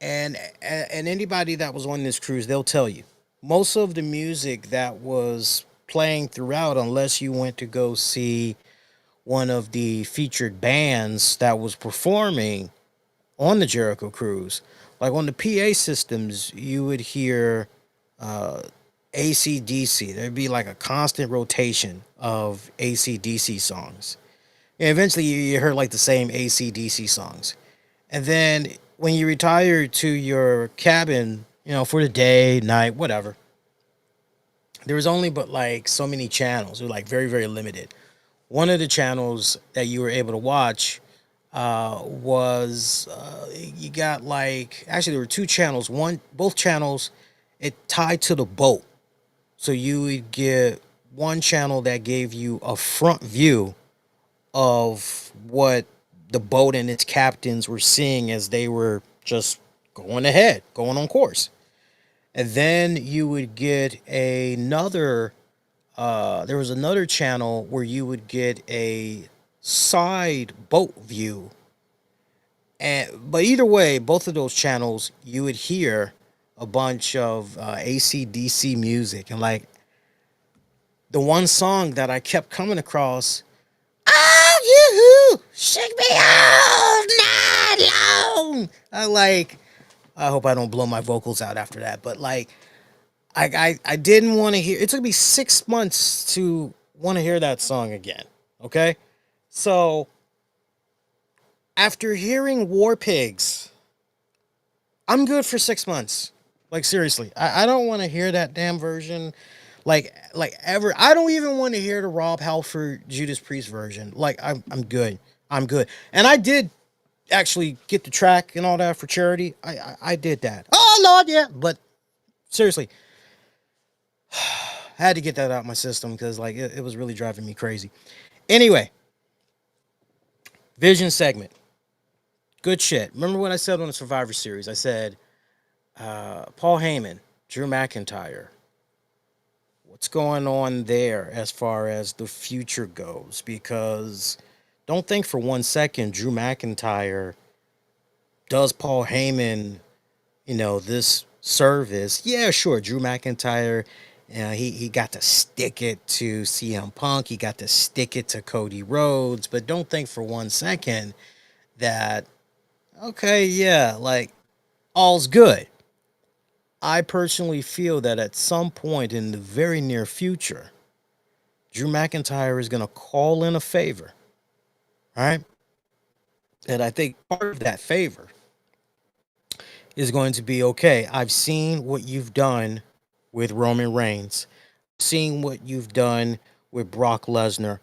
and anybody that was on this cruise, they'll tell you most of the music that was playing throughout, unless you went to go see one of the featured bands that was performing on the Jericho cruise, like on the PA systems, you would hear uh, ACDC. There'd be like a constant rotation of ACDC songs. And eventually, you heard like the same ACDC songs. And then when you retire to your cabin, for the day, night, whatever, there was only but like so many channels. They were like very, very limited. One of the channels that you were able to watch was you got like actually there were two channels. Both channels it tied to the boat, so you would get one channel that gave you a front view of what the boat and its captains were seeing as they were just going ahead, going on course. And then you would get another, there was another channel where you would get a side boat view. But either way, both of those channels, you would hear a bunch of AC/DC music. And like the one song that I kept coming across, oh, you shake me all night long. I hope I don't blow my vocals out after that, but like, I didn't want to hear. It took me 6 months to want to hear that song again. Okay, so after hearing War Pigs, I'm good for 6 months. Like seriously, I don't want to hear that damn version. Like ever. I don't even want to hear the Rob Halford Judas Priest version. Like I'm good. I'm good. And I did actually get the track and all that for charity. I did that. Oh Lord, yeah. But seriously, I had to get that out of my system because like it was really driving me crazy. Anyway, Vision segment. Good shit. Remember what I said on the Survivor Series? I said Paul Heyman, Drew McIntyre. What's going on there as far as the future goes? Because don't think for 1 second Drew McIntyre does Paul Heyman, this service. Yeah, sure, Drew McIntyre, he got to stick it to CM Punk. He got to stick it to Cody Rhodes. But don't think for 1 second that, okay, yeah, like all's good. I personally feel that at some point in the very near future, Drew McIntyre is going to call in a favor, right? And I think part of that favor is going to be, okay, I've seen what you've done with Roman Reigns, seen what you've done with Brock Lesnar.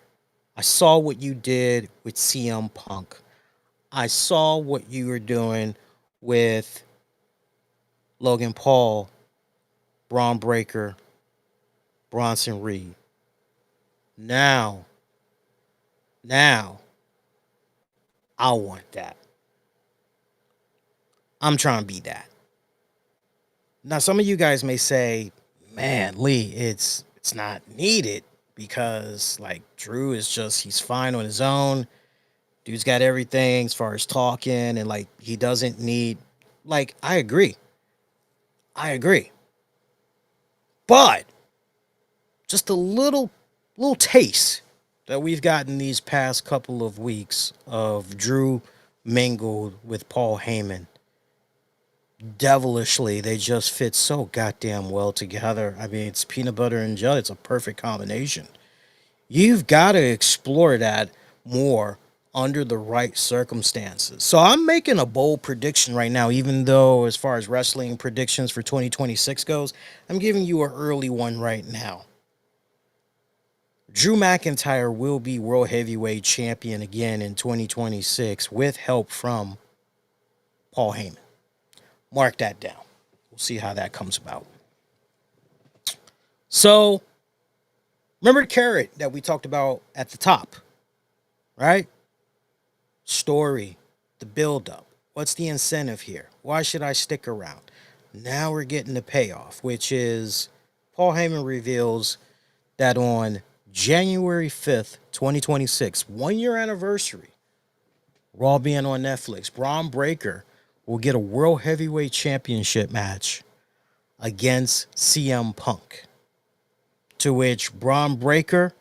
I saw what you did with CM Punk. I saw what you were doing with Logan Paul, Braun Breaker, Bronson Reed. Now, now, I want that. I'm trying to be that. Now, some of you guys may say, "Man, Lee, it's not needed because like Drew is just he's fine on his own. Dude's got everything as far as talking and like he doesn't need." Like, I agree. I agree. But just a little taste that we've gotten these past couple of weeks of Drew mingled with Paul Heyman. Devilishly, they just fit so goddamn well together. I mean, it's peanut butter and jelly. It's a perfect combination. You've got to explore that more under the right circumstances. So I'm making a bold prediction right now, even though as far as wrestling predictions for 2026 goes, I'm giving you an early one right now. Drew McIntyre will be World Heavyweight Champion again in 2026 with help from Paul Heyman. Mark that down. We'll see how that comes about. So, remember the carrot that we talked about at the top, right? Story, the build-up. What's the incentive here? Why should I stick around? Now we're getting the payoff, which is Paul Heyman reveals that on January 5th, 2026, 1 year anniversary, Raw being on Netflix, Bron Breakker will get a World Heavyweight Championship match against CM Punk. To which Bron Breakker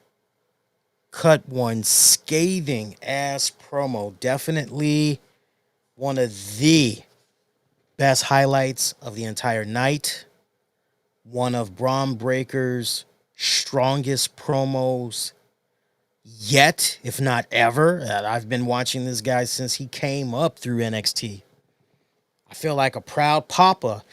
cut one scathing ass promo. Definitely one of the best highlights of the entire night. One of Bron Breakker's strongest promos yet, if not ever. I've been watching this guy since he came up through NXT. I feel like a proud papa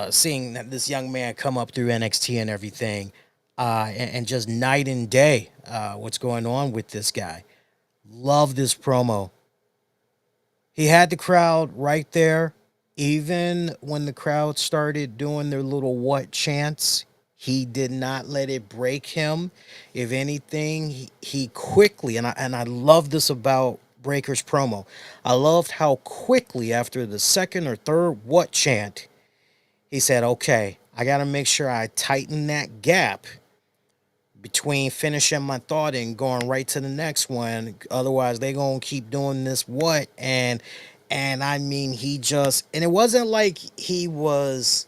seeing that this young man come up through NXT and everything, and just night and day what's going on with this guy. Love this promo. He had the crowd right there. Even when the crowd started doing their little what chants, he did not let it break him. If anything, he quickly, and I love this about Breaker's promo. I loved how quickly after the second or third what chant, he said, okay, I got to make sure I tighten that gap between finishing my thought and going right to the next one. Otherwise, they going to keep doing this what. And I mean, and it wasn't like he was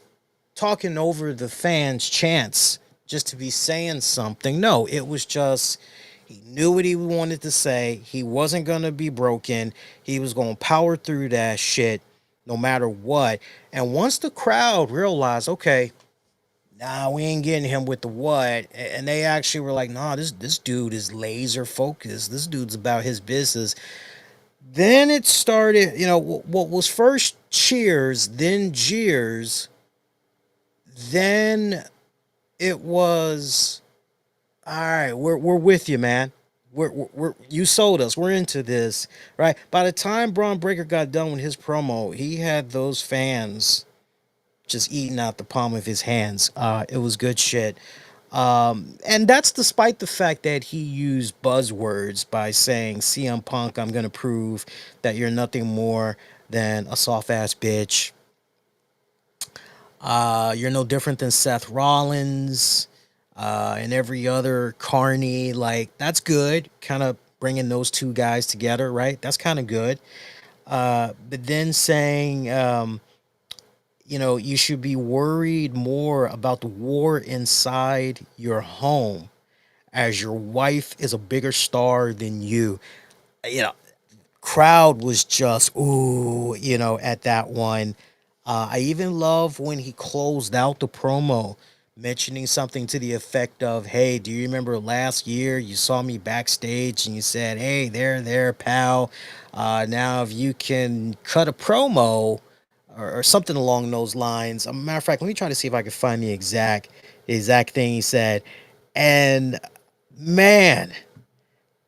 talking over the fans' chants just to be saying something. No, it was just he knew what he wanted to say. He wasn't going to be broken. He was going to power through that shit no matter what. And once the crowd realized, okay, nah, we ain't getting him with the what, and they actually were like, nah, this dude is laser focused. This dude's about his business. Then it started, what was first cheers, then jeers, then it was, all right, we're with you, man. We're you sold us. We're into this, right? By the time Bron Breakker got done with his promo, he had those fans just eating out the palm of his hands. It was good shit. And that's despite the fact that he used buzzwords by saying, CM Punk, I'm going to prove that you're nothing more than a soft ass bitch. You're no different than Seth Rollins and every other carny. Like, that's good. Kind of bringing those two guys together, right? That's kind of good. But then saying, you should be worried more about the war inside your home as your wife is a bigger star than you. You know, crowd was just ooh, at that one. I even love when he closed out the promo, mentioning something to the effect of, "Hey, do you remember last year you saw me backstage and you said, 'Hey, there, pal. Now if you can cut a promo or something along those lines.'" A matter of fact, let me try to see if I can find the exact thing he said. And man,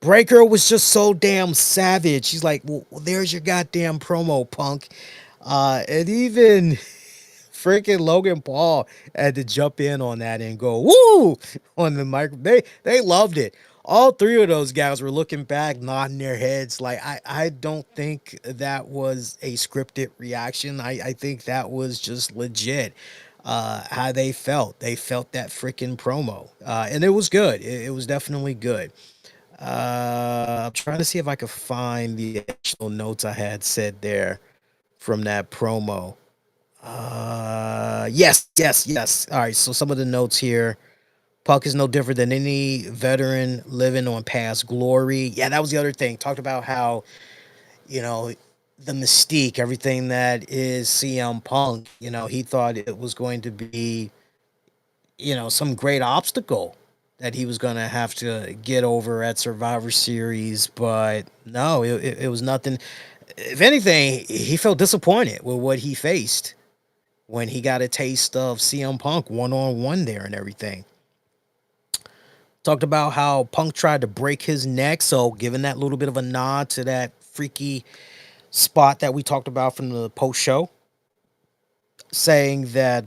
Breaker was just so damn savage. He's like, "Well, there's your goddamn promo, punk." And even freaking Logan Paul had to jump in on that and go, "Woo!" on the mic. They loved it. All three of those guys were looking back, nodding their heads. Like, I don't think that was a scripted reaction. I think that was just legit. How they felt. They felt that freaking promo. And it was good. It was definitely good. I'm trying to see if I could find the actual notes I had said there from that promo. Yes. All right, so some of the notes here. Puck is no different than any veteran living on past glory. Yeah, that was the other thing. Talked about how, you know, the mystique, everything that is CM Punk, he thought it was going to be, some great obstacle that he was going to have to get over at Survivor Series, but no, it was nothing. If anything, he felt disappointed with what he faced when he got a taste of CM Punk one-on-one there and everything. Talked about how Punk tried to break his neck, so giving that little bit of a nod to that freaky spot that we talked about from the post-show, saying that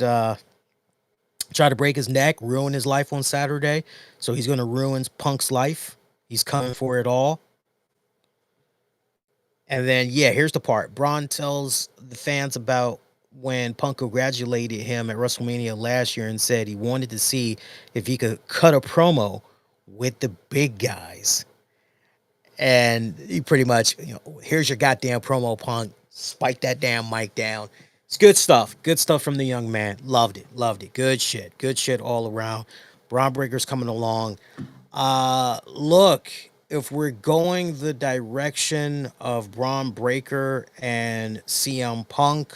tried to break his neck, ruin his life on Saturday, so he's going to ruin Punk's life. He's coming for it all. And then, yeah, here's the part. Bron tells the fans about when Punk congratulated him at WrestleMania last year and said he wanted to see if he could cut a promo with the big guys. And he pretty much, here's your goddamn promo, Punk. Spike that damn mic down. It's good stuff. Good stuff from the young man. Loved it. Loved it. Good shit. Good shit all around. Braun Breaker's coming along. Look, if we're going the direction of Braun Breaker and CM Punk,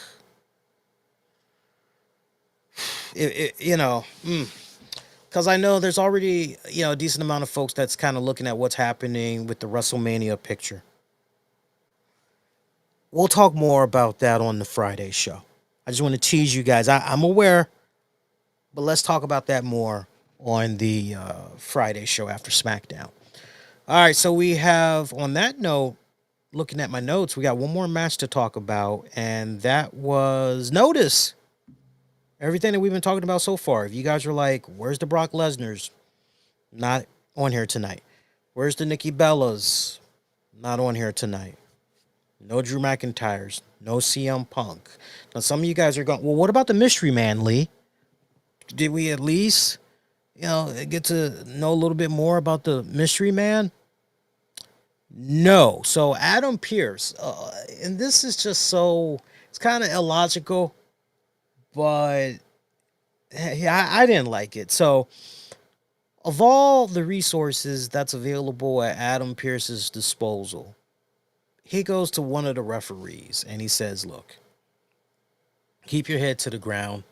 because I know there's already, a decent amount of folks that's kind of looking at what's happening with the WrestleMania picture. We'll talk more about that on the Friday show. I just want to tease you guys. I'm aware, but let's talk about that more on the Friday show after SmackDown. All right, so we have, on that note, looking at my notes, we got one more match to talk about, and that was Notice. Everything that we've been talking about so far. If you guys are like, where's the Brock Lesnar's? Not on here tonight. Where's the Nikki Bella's? Not on here tonight. No Drew McIntyre's. No CM Punk. Now, some of you guys are going, well, what about the Mystery Man, Lee? Did we at least, get to know a little bit more about the Mystery Man? No. So Adam Pearce, and this is just so, it's kind of illogical, but yeah, I didn't like it. So of all the resources that's available at Adam Pearce's disposal, he goes to one of the referees and he says, "Look, keep your head to the ground.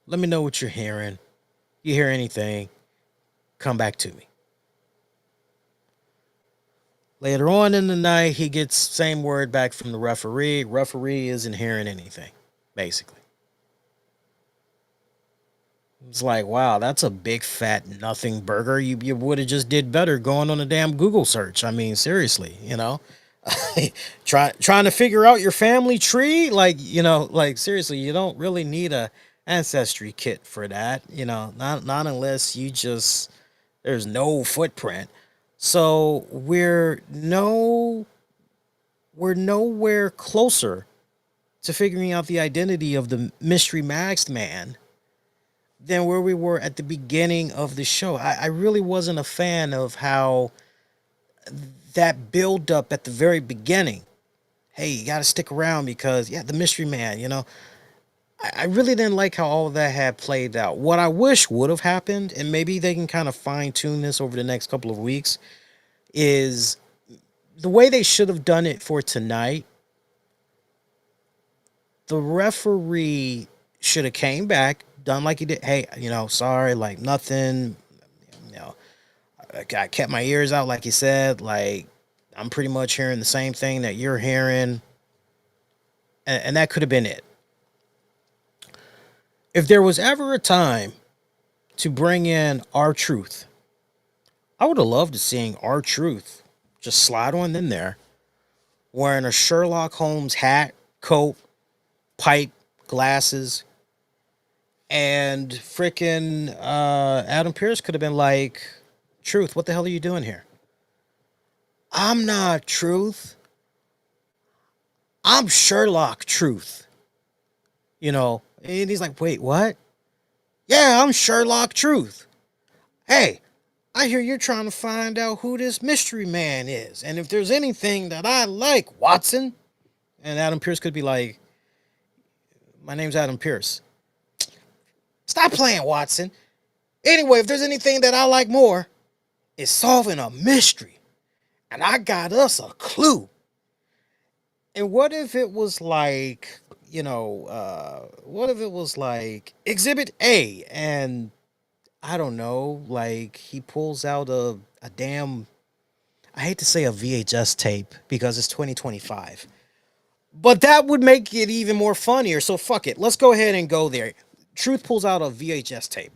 Let me know what you're hearing. You hear anything, come back to me." Later on in the night, he gets same word back from the referee. Referee isn't hearing anything, basically. It's like, wow, that's a big fat nothing burger. You would have just did better going on a damn Google search. I mean, seriously, trying to figure out your family tree, like seriously, you don't really need a ancestry kit for that. Not unless you just there's no footprint. So we're nowhere closer to figuring out the identity of the mystery masked man than where we were at the beginning of the show. I really wasn't a fan of how that build up at the very beginning. Hey, you got to stick around because, yeah, the mystery man, I really didn't like how all of that had played out. What I wish would have happened, and maybe they can kind of fine tune this over the next couple of weeks, is the way they should have done it for tonight. The referee should have came back, done like he did. Hey, sorry, like nothing. You know, I kept my ears out, like you said. Like I'm pretty much hearing the same thing that you're hearing, and that could have been it. If there was ever a time to bring in R-Truth, I would have loved to seeing R-Truth just slide on in there, wearing a Sherlock Holmes hat, coat, pipe, glasses, and freaking Adam Pearce could have been like, Truth, what the hell are you doing here? I'm not Truth. I'm Sherlock Truth. And he's like, wait, what? Yeah, I'm Sherlock Truth. Hey, I hear you're trying to find out who this mystery man is. And if there's anything that I like, Watson. And Adam Pearce could be like, my name's Adam Pearce. Stop playing, Watson. Anyway, if there's anything that I like more, it's solving a mystery. And I got us a clue. And what if it was like, what if it was like Exhibit A and I don't know, like he pulls out a damn, I hate to say a VHS tape because it's 2025. But that would make it even more funnier. So fuck it. Let's go ahead and go there. Truth pulls out a VHS tape.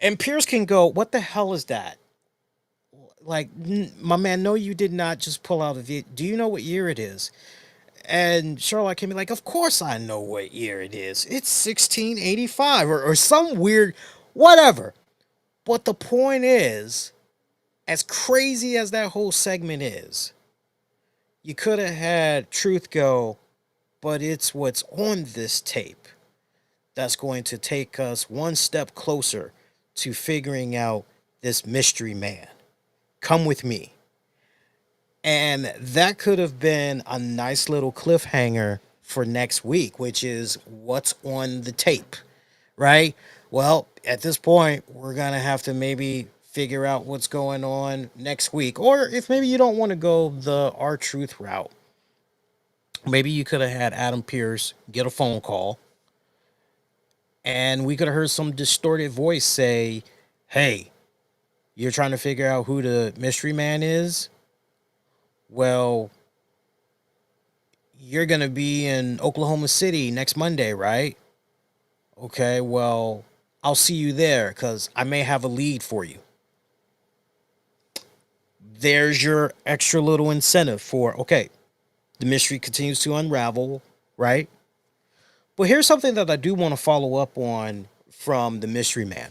And Pierce can go, what the hell is that? Like, my man, no, you did not just pull out a VHS. Do you know what year it is? And Sherlock can be like, of course I know what year it is. It's 1685 or some weird, whatever. But the point is, as crazy as that whole segment is, you could have had Truth go, but it's what's on this tape that's going to take us one step closer to figuring out this mystery man. Come with me. And that could have been a nice little cliffhanger for next week, which is what's on the tape, right? Well, at this point, we're going to have to maybe figure out what's going on next week. Or if maybe you don't want to go the R-Truth route, maybe you could have had Adam Pearce get a phone call and we could have heard some distorted voice say, hey, you're trying to figure out who the mystery man is? Well, you're going to be in Oklahoma City next Monday, right? Okay, well, I'll see you there because I may have a lead for you. There's your extra little incentive for, okay, the mystery continues to unravel, right? But here's something that I do want to follow up on from the mystery man.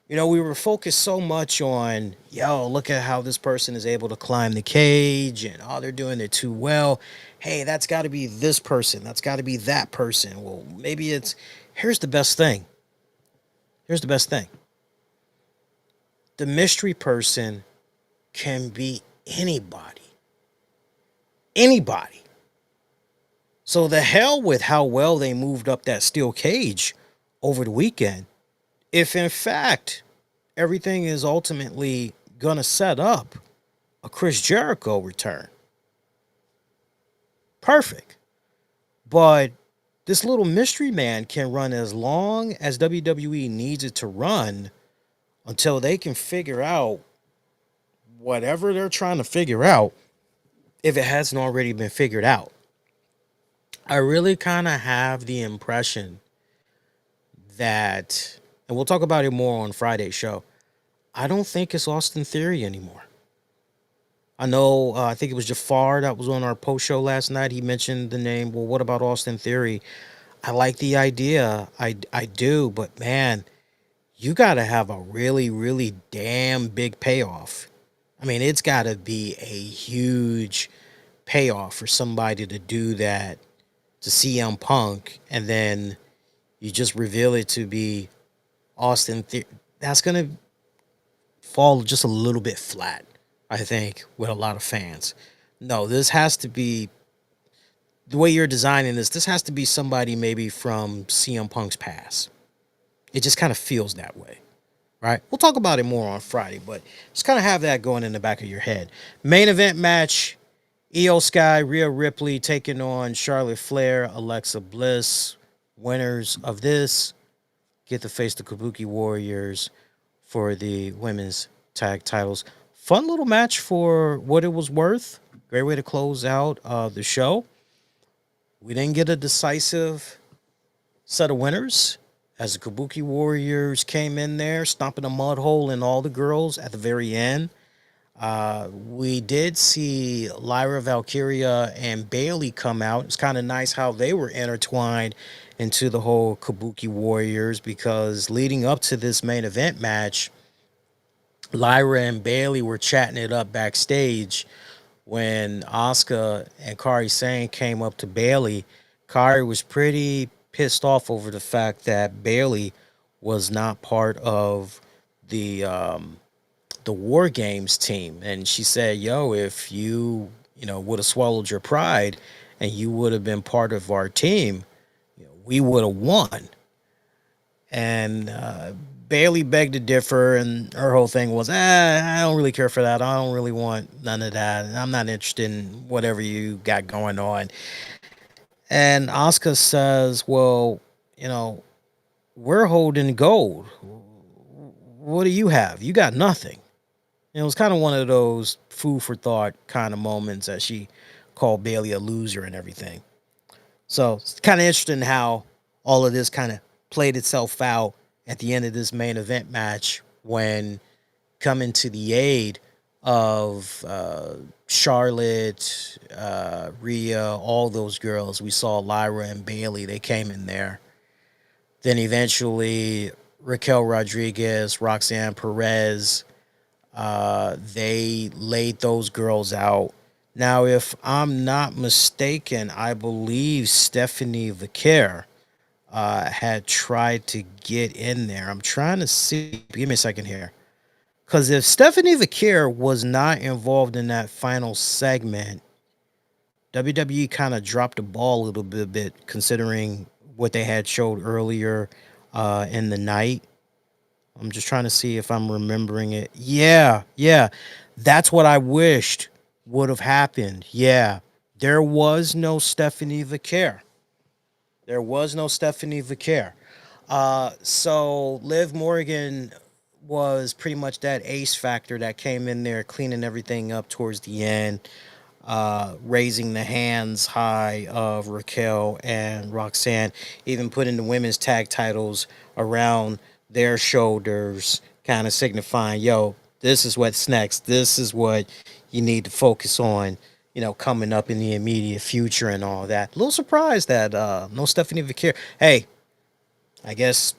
We were focused so much on, look at how this person is able to climb the cage and, they're doing it too well. Hey, that's got to be this person. That's got to be that person. Well, maybe here's the best thing. Here's the best thing. The mystery person can be anybody. Anybody. So the hell with how well they moved up that steel cage over the weekend. If in fact everything is ultimately going to set up a Chris Jericho return, perfect. But this little mystery man can run as long as WWE needs it to run until they can figure out whatever they're trying to figure out, if it hasn't already been figured out. I really kind of have the impression that, and we'll talk about it more on Friday's show, I don't think it's Austin Theory anymore. I know, I think it was Jafar that was on our post show last night. He mentioned the name. Well, what about Austin Theory? I like the idea. I do. But man, you got to have a really, really damn big payoff. I mean, it's got to be a huge payoff for somebody to do that to CM Punk, and then you just reveal it to be Austin Theory. That's going to fall just a little bit flat, I think, with a lot of fans. No, this has to be the way you're designing this. This has to be somebody maybe from CM Punk's past. It just kind of feels that way, right? We'll talk about it more on Friday, but just kind of have that going in the back of your head. Main event match: Io Sky, Rhea Ripley taking on Charlotte Flair, Alexa Bliss. Winners of this get to face the Kabuki Warriors for the women's tag titles. Fun little match for what it was worth. Great way to close out the show. We didn't get a decisive set of winners as the Kabuki Warriors came in there, stomping a mud hole in all the girls at the very end. We did see Lyra Valkyria and Bailey come out. It's kind of nice how they were intertwined into the whole Kabuki Warriors, because leading up to this main event match, Lyra and Bailey were chatting it up backstage when Asuka and Kari Sane came up to Bailey. Kari was pretty pissed off over the fact that Bailey was not part of the War Games team, and she said, "Yo, if you would have swallowed your pride and you would have been part of our team, we would have won." And Bailey begged to differ, and her whole thing was, I don't really care for that. I don't really want none of that. I'm not interested in whatever you got going on. And Asuka says, well, you know, we're holding gold. What do you have? You got nothing. And it was kind of one of those food for thought kind of moments that she called Bailey a loser and everything. So it's kind of interesting how all of this kind of played itself out at the end of this main event match, when coming to the aid of Charlotte, Rhea, all those girls. We saw Lyra and Bailey. They came in there. Then eventually Raquel Rodriguez, Roxanne Perez, they laid those girls out. Now, if I'm not mistaken, I believe Stephanie Vicaire had tried to get in there. I'm trying to see. Give me a second here. Because if Stephanie Vicaire was not involved in that final segment, WWE kind of dropped the ball a little bit considering what they had showed earlier in the night. I'm just trying to see if I'm remembering it. Yeah, yeah. That's what I wished would have happened. Yeah. There was no Stephanie Vicaire. There was no Stephanie Vicaire. So Liv Morgan was pretty much that ace factor that came in there cleaning everything up towards the end, raising the hands high of Raquel and Roxanne, even putting the women's tag titles around their shoulders, kind of signifying, yo, this is what's next. This is what you need to focus on, coming up in the immediate future and all that. A little surprised that no Stephanie Vicaire. Hey, I guess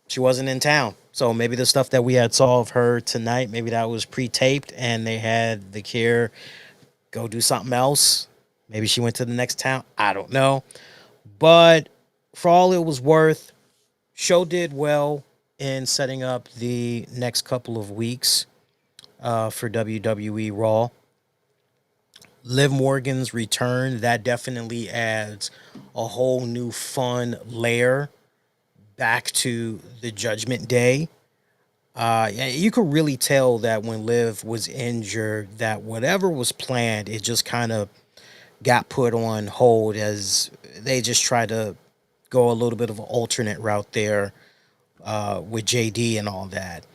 she wasn't in town. So maybe the stuff that we had saw of her tonight, maybe that was pre-taped and they had the care go do something else. Maybe she went to the next town. I don't know. But for all it was worth, show did well in setting up the next couple of weeks for WWE RAW. Liv Morgan's return, that definitely adds a whole new fun layer back to the Judgment Day. You could really tell that when Liv was injured, that whatever was planned, it just kind of got put on hold as they just tried to go a little bit of an alternate route there with JD and all that.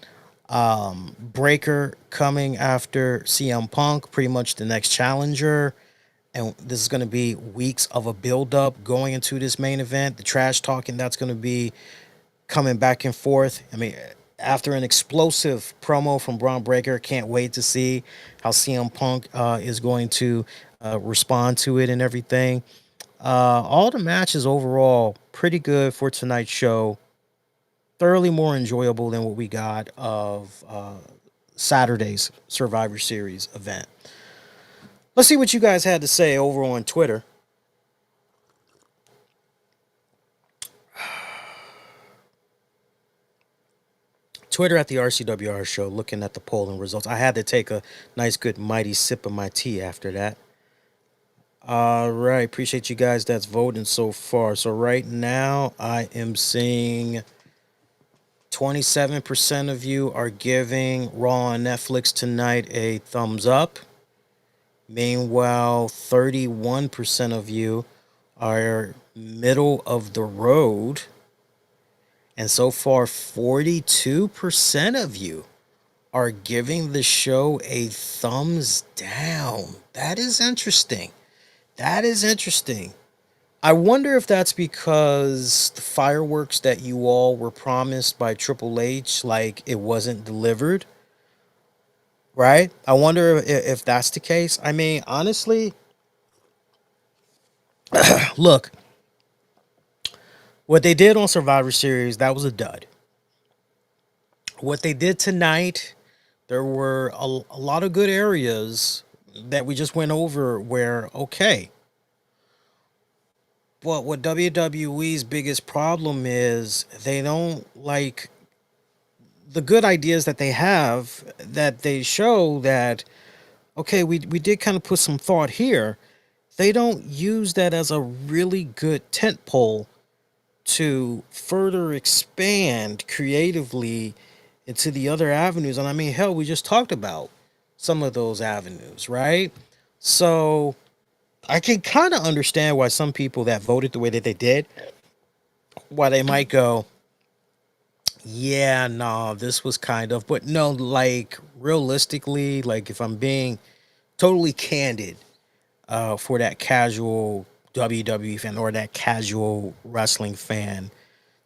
Breaker coming after CM Punk, pretty much the next challenger. And this is going to be weeks of a build-up going into this main event. The trash talking that's going to be coming back and forth. I mean, after an explosive promo from Bron Breakker, can't wait to see how CM Punk is going to respond to it and everything. All the matches overall pretty good for tonight's show. Thoroughly more enjoyable than what we got of Saturday's Survivor Series event. Let's see what you guys had to say over on Twitter. Twitter at the RCWR show, looking at the polling results. I had to take a nice, good, mighty sip of my tea after that. All right, appreciate you guys that's voting so far. So right now, I am seeing 27% of you are giving Raw on Netflix tonight a thumbs up. Meanwhile, 31% of you are middle of the road. And so far, 42% of you are giving the show a thumbs down. That is interesting. That is interesting. I wonder if that's because the fireworks that you all were promised by Triple H, like it wasn't delivered, right? I wonder if that's the case. I mean, honestly, look, what they did on Survivor Series, that was a dud. What they did tonight, there were a lot of good areas that we just went over where, okay. But what WWE's biggest problem is they don't like the good ideas that they have that they show that, okay, we did kind of put some thought here. They don't use that as a really good tent pole to further expand creatively into the other avenues. And I mean, hell, we just talked about some of those avenues, right? So I can kind of understand why some people that voted the way that they did, why they might go, yeah, no, this was kind of, but no, like realistically, like if I'm being totally candid, for that casual WWE fan or that casual wrestling fan,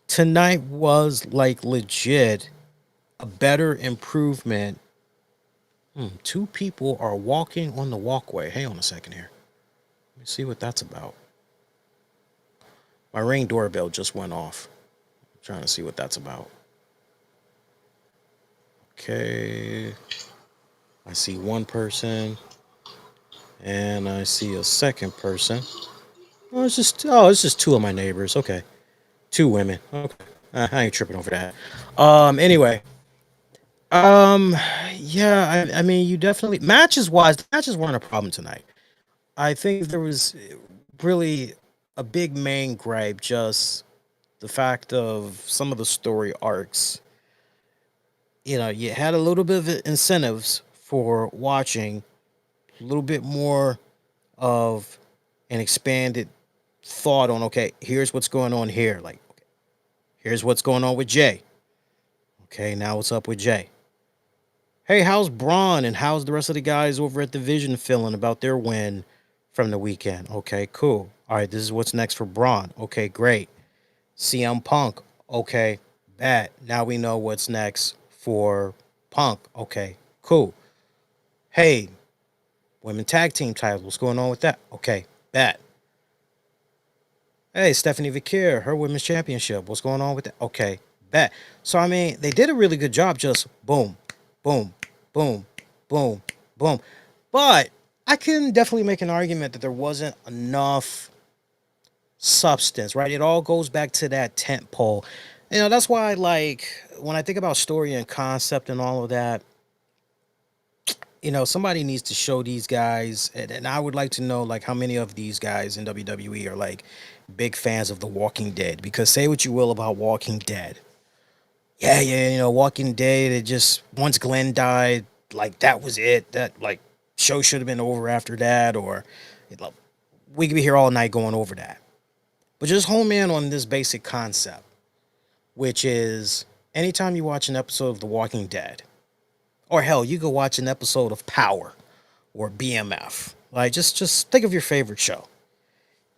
tonight was like legit a better improvement. Two people are walking on the walkway. Hang on a second here. Let me see what that's about. My Ring doorbell just went off. I'm trying to see what that's about. Okay. I see one person and I see a second person. It's just two of my neighbors. Okay. Two women. Okay. I ain't tripping over that. Anyway. Um yeah, I mean you definitely matches wise, the matches weren't a problem tonight. I think there was really a big main gripe, just the fact of some of the story arcs. You know, you had a little bit of incentives for watching, a little bit more of an expanded thought on, okay, here's what's going on here. Like, okay, here's what's going on with Jay. Okay, now what's up with Jay? Hey, how's Bron and how's the rest of the guys over at the Vision feeling about their win from the weekend? Okay, cool. All right, this is what's next for Bron. Okay, great. CM Punk. Okay, bad. Now we know what's next for Punk. Okay, cool. Hey, women tag team titles. What's going on with that? Okay, bad. Hey, Stephanie Vickier, her women's championship. What's going on with that? Okay, bet. So I mean, they did a really good job. Just boom, boom, boom, boom, boom. But I can definitely make an argument that there wasn't enough substance, right? It all goes back to that tent pole. You know, that's why, like, when I think about story and concept and all of that, you know, somebody needs to show these guys, and I would like to know, like, how many of these guys in WWE are, like, big fans of The Walking Dead. Because say what you will about Walking Dead. Yeah, you know, Walking Dead, it just, once Glenn died, like, that was it. That, like, show should have been over after that, or like, we could be here all night going over that. But just home in on this basic concept, which is anytime you watch an episode of The Walking Dead, or hell, you go watch an episode of Power or BMF. Like just think of your favorite show.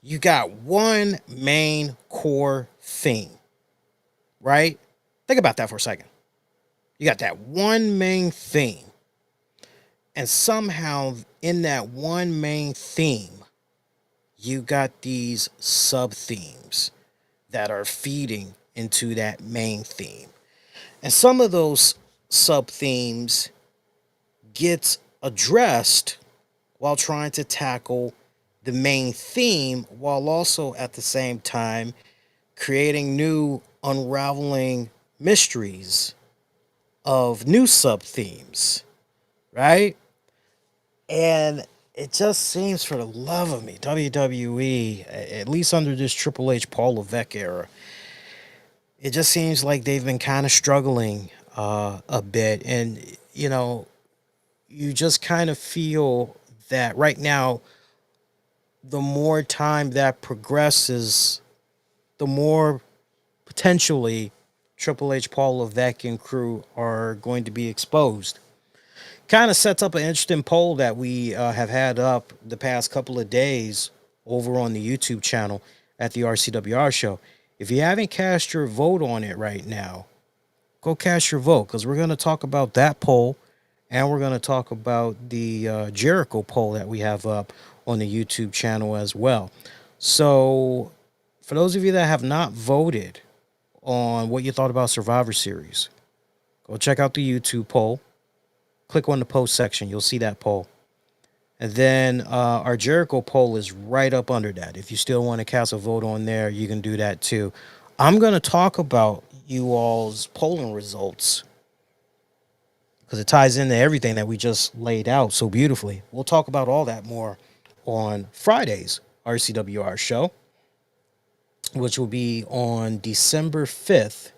You got one main core theme, right? Think about that for a second. You got that one main theme. And somehow in that one main theme, you got these sub themes that are feeding into that main theme. And some of those sub themes gets addressed while trying to tackle the main theme, while also at the same time creating new unraveling mysteries of new sub themes, right? And it just seems, for the love of me, WWE, at least under this Triple H Paul Levesque era, it just seems like they've been kind of struggling a bit. And, you know, you just kind of feel that right now, the more time that progresses, the more potentially Triple H, Paul Levesque, and crew are going to be exposed. Kind of sets up an interesting poll that we have had up the past couple of days over on the YouTube channel at the RCWR show. If you haven't cast your vote on it right now, go cast your vote, because we're going to talk about that poll, and we're going to talk about the Jericho poll that we have up on the YouTube channel as well. So, for those of you that have not voted on what you thought about Survivor Series, go check out the YouTube poll. Click on the post section. You'll see that poll. And then our Jericho poll is right up under that. If you still want to cast a vote on there, you can do that too. I'm going to talk about you all's polling results because it ties into everything that we just laid out so beautifully. We'll talk about all that more on Friday's RCWR show, which will be on December 5th,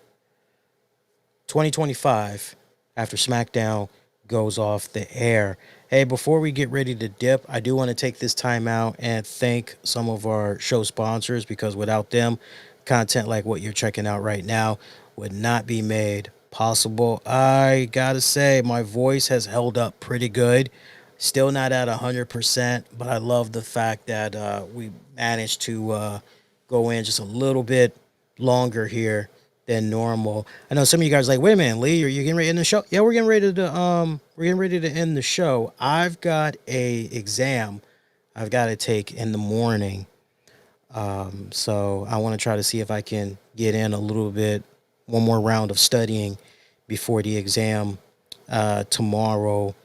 2025, after SmackDown goes off the air. Hey, before we get ready to dip, I do want to take this time out and thank some of our show sponsors, because without them, content like what you're checking out right now would not be made possible. I gotta say, my voice has held up pretty good. Still not at 100%, but I love the fact that we managed to go in just a little bit longer here than normal. I know some of you guys are like, wait a minute, Lee, are you getting ready to end the show? Yeah, we're getting ready to end the show. I've got a exam I've got to take in the morning. So I want to try to see if I can get in a little bit, one more round of studying before the exam tomorrow,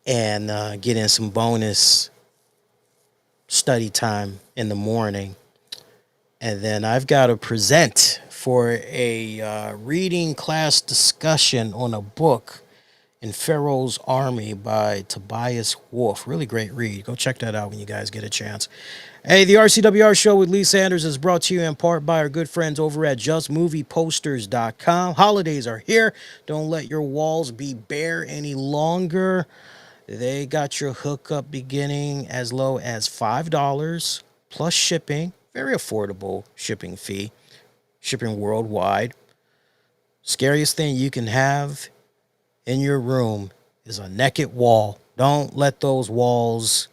and get in some bonus study time in the morning. And then I've got to present for a reading class discussion on a book, In Pharaoh's Army by Tobias Wolff. Really great read. Go check that out when you guys get a chance. Hey, the RCWR show with Lee Sanders is brought to you in part by our good friends over at JustMoviePosters.com. Holidays are here. Don't let your walls be bare any longer. They got your hookup beginning as low as $5 plus shipping. Very affordable shipping fee. Shipping worldwide. Scariest thing you can have in your room is a naked wall. Don't let those walls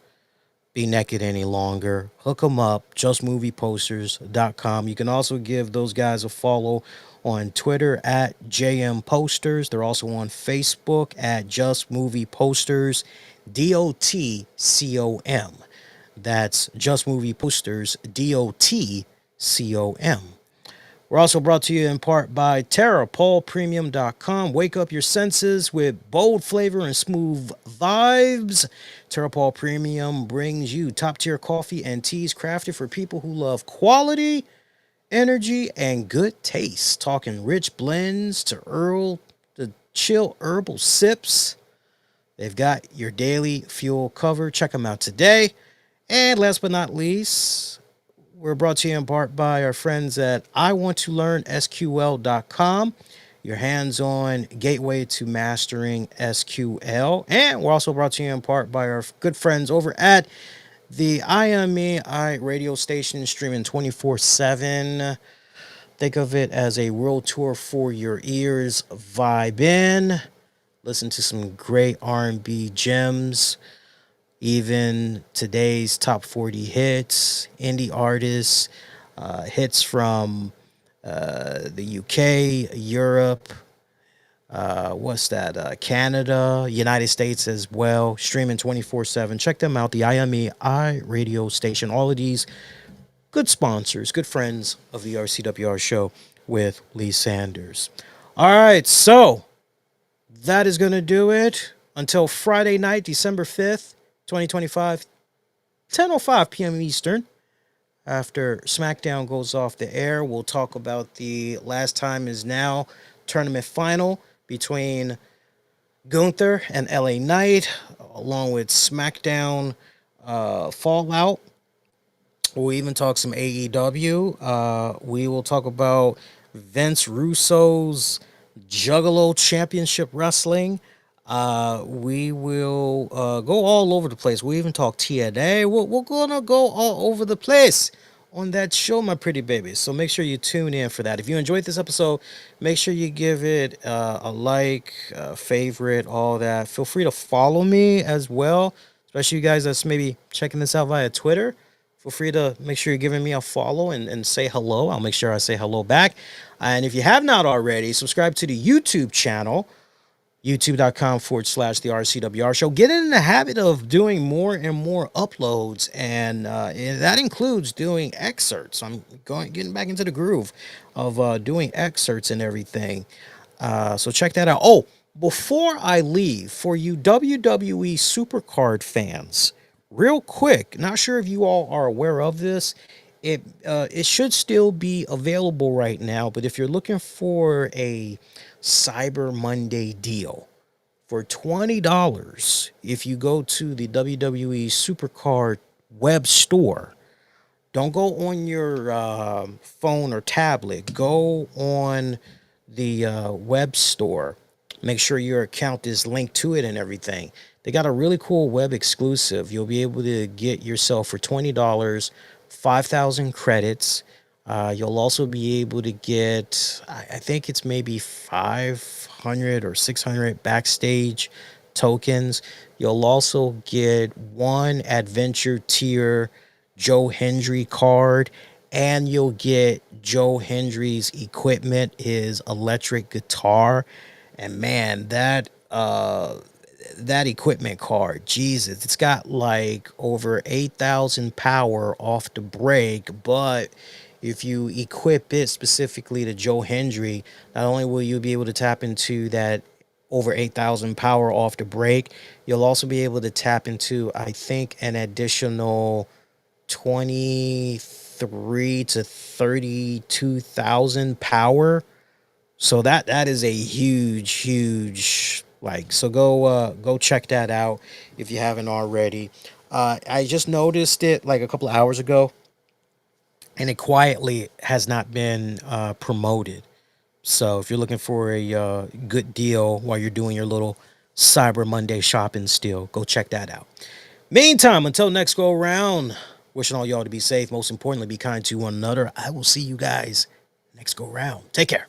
be naked any longer. Hook them up. JustMoviePosters.com. You can also give those guys a follow on Twitter at JM Posters. They're also on Facebook at Just Movie Posters, DOTCOM. That's Just Movie Posters, DOTCOM. We're also brought to you in part by TerraPaulPremium.com. Wake up your senses with bold flavor and smooth vibes. TerraPaul Premium brings you top-tier coffee and teas crafted for people who love quality, energy, and good taste. Talking rich blends to chill herbal sips. They've got your daily fuel covered. Check them out today. And last but not least, we're brought to you in part by our friends at iwanttolearnsql.com, your hands-on gateway to mastering SQL. And we're also brought to you in part by our good friends over at the IMEI radio station, streaming 24/7. Think of it as a world tour for your ears. Vibe in. Listen to some great R&B gems. Even today's top 40 hits, indie artists, hits from the UK, Europe, Canada, United States as well, streaming 24/7. Check them out, the IMEI radio station. All of these good sponsors, good friends of the RCWR show with Lee Sanders. All right, so that is going to do it until Friday night, December 5th. 2025, 10:05 p.m. Eastern. After SmackDown goes off the air, we'll talk about the Last Time Is Now tournament final between Gunther and LA Knight, along with SmackDown Fallout. We'll even talk some AEW. We will talk about Vince Russo's Juggalo Championship Wrestling. We will go all over the place. We even talk TNA. We're gonna go all over the place on that show, my pretty babies. So make sure you tune in for that. If you enjoyed this episode, make sure you give it a like, favorite, all that. Feel free to follow me as well, especially you guys that's maybe checking this out via Twitter. Feel free to make sure you're giving me a follow and say hello. I'll make sure I say hello back. And if you have not already, subscribe to the YouTube channel, youtube.com/the RCWR show. Get in the habit of doing more and more uploads, and that includes doing excerpts. I'm getting back into the groove of doing excerpts and everything. So check that out. Oh, before I leave, for you WWE Supercard fans, real quick, not sure if you all are aware of this. It should still be available right now, but if you're looking for a Cyber Monday deal for $20, if you go to the WWE Supercard web store, don't go on your phone or tablet. Go on the web store. Make sure your account is linked to it and everything. They got a really cool web exclusive. You'll be able to get yourself for $20, 5,000 credits. You'll also be able to get, I think it's maybe 500 or 600 backstage tokens. You'll also get one adventure tier Joe Hendry card, and you'll get Joe Hendry's equipment, his electric guitar. And man, that equipment card, Jesus, it's got like over 8,000 power off the break. But if you equip it specifically to Joe Hendry, not only will you be able to tap into that over 8,000 power off the break, you'll also be able to tap into, I think, an additional 23 to 32,000 power. So that is a huge like. So go check that out if you haven't already. I just noticed it like a couple of hours ago, and it quietly has not been promoted. So if you're looking for a good deal while you're doing your little Cyber Monday shopping still, go check that out. Meantime, until next go around, wishing all y'all to be safe. Most importantly, be kind to one another. I will see you guys next go round. Take care.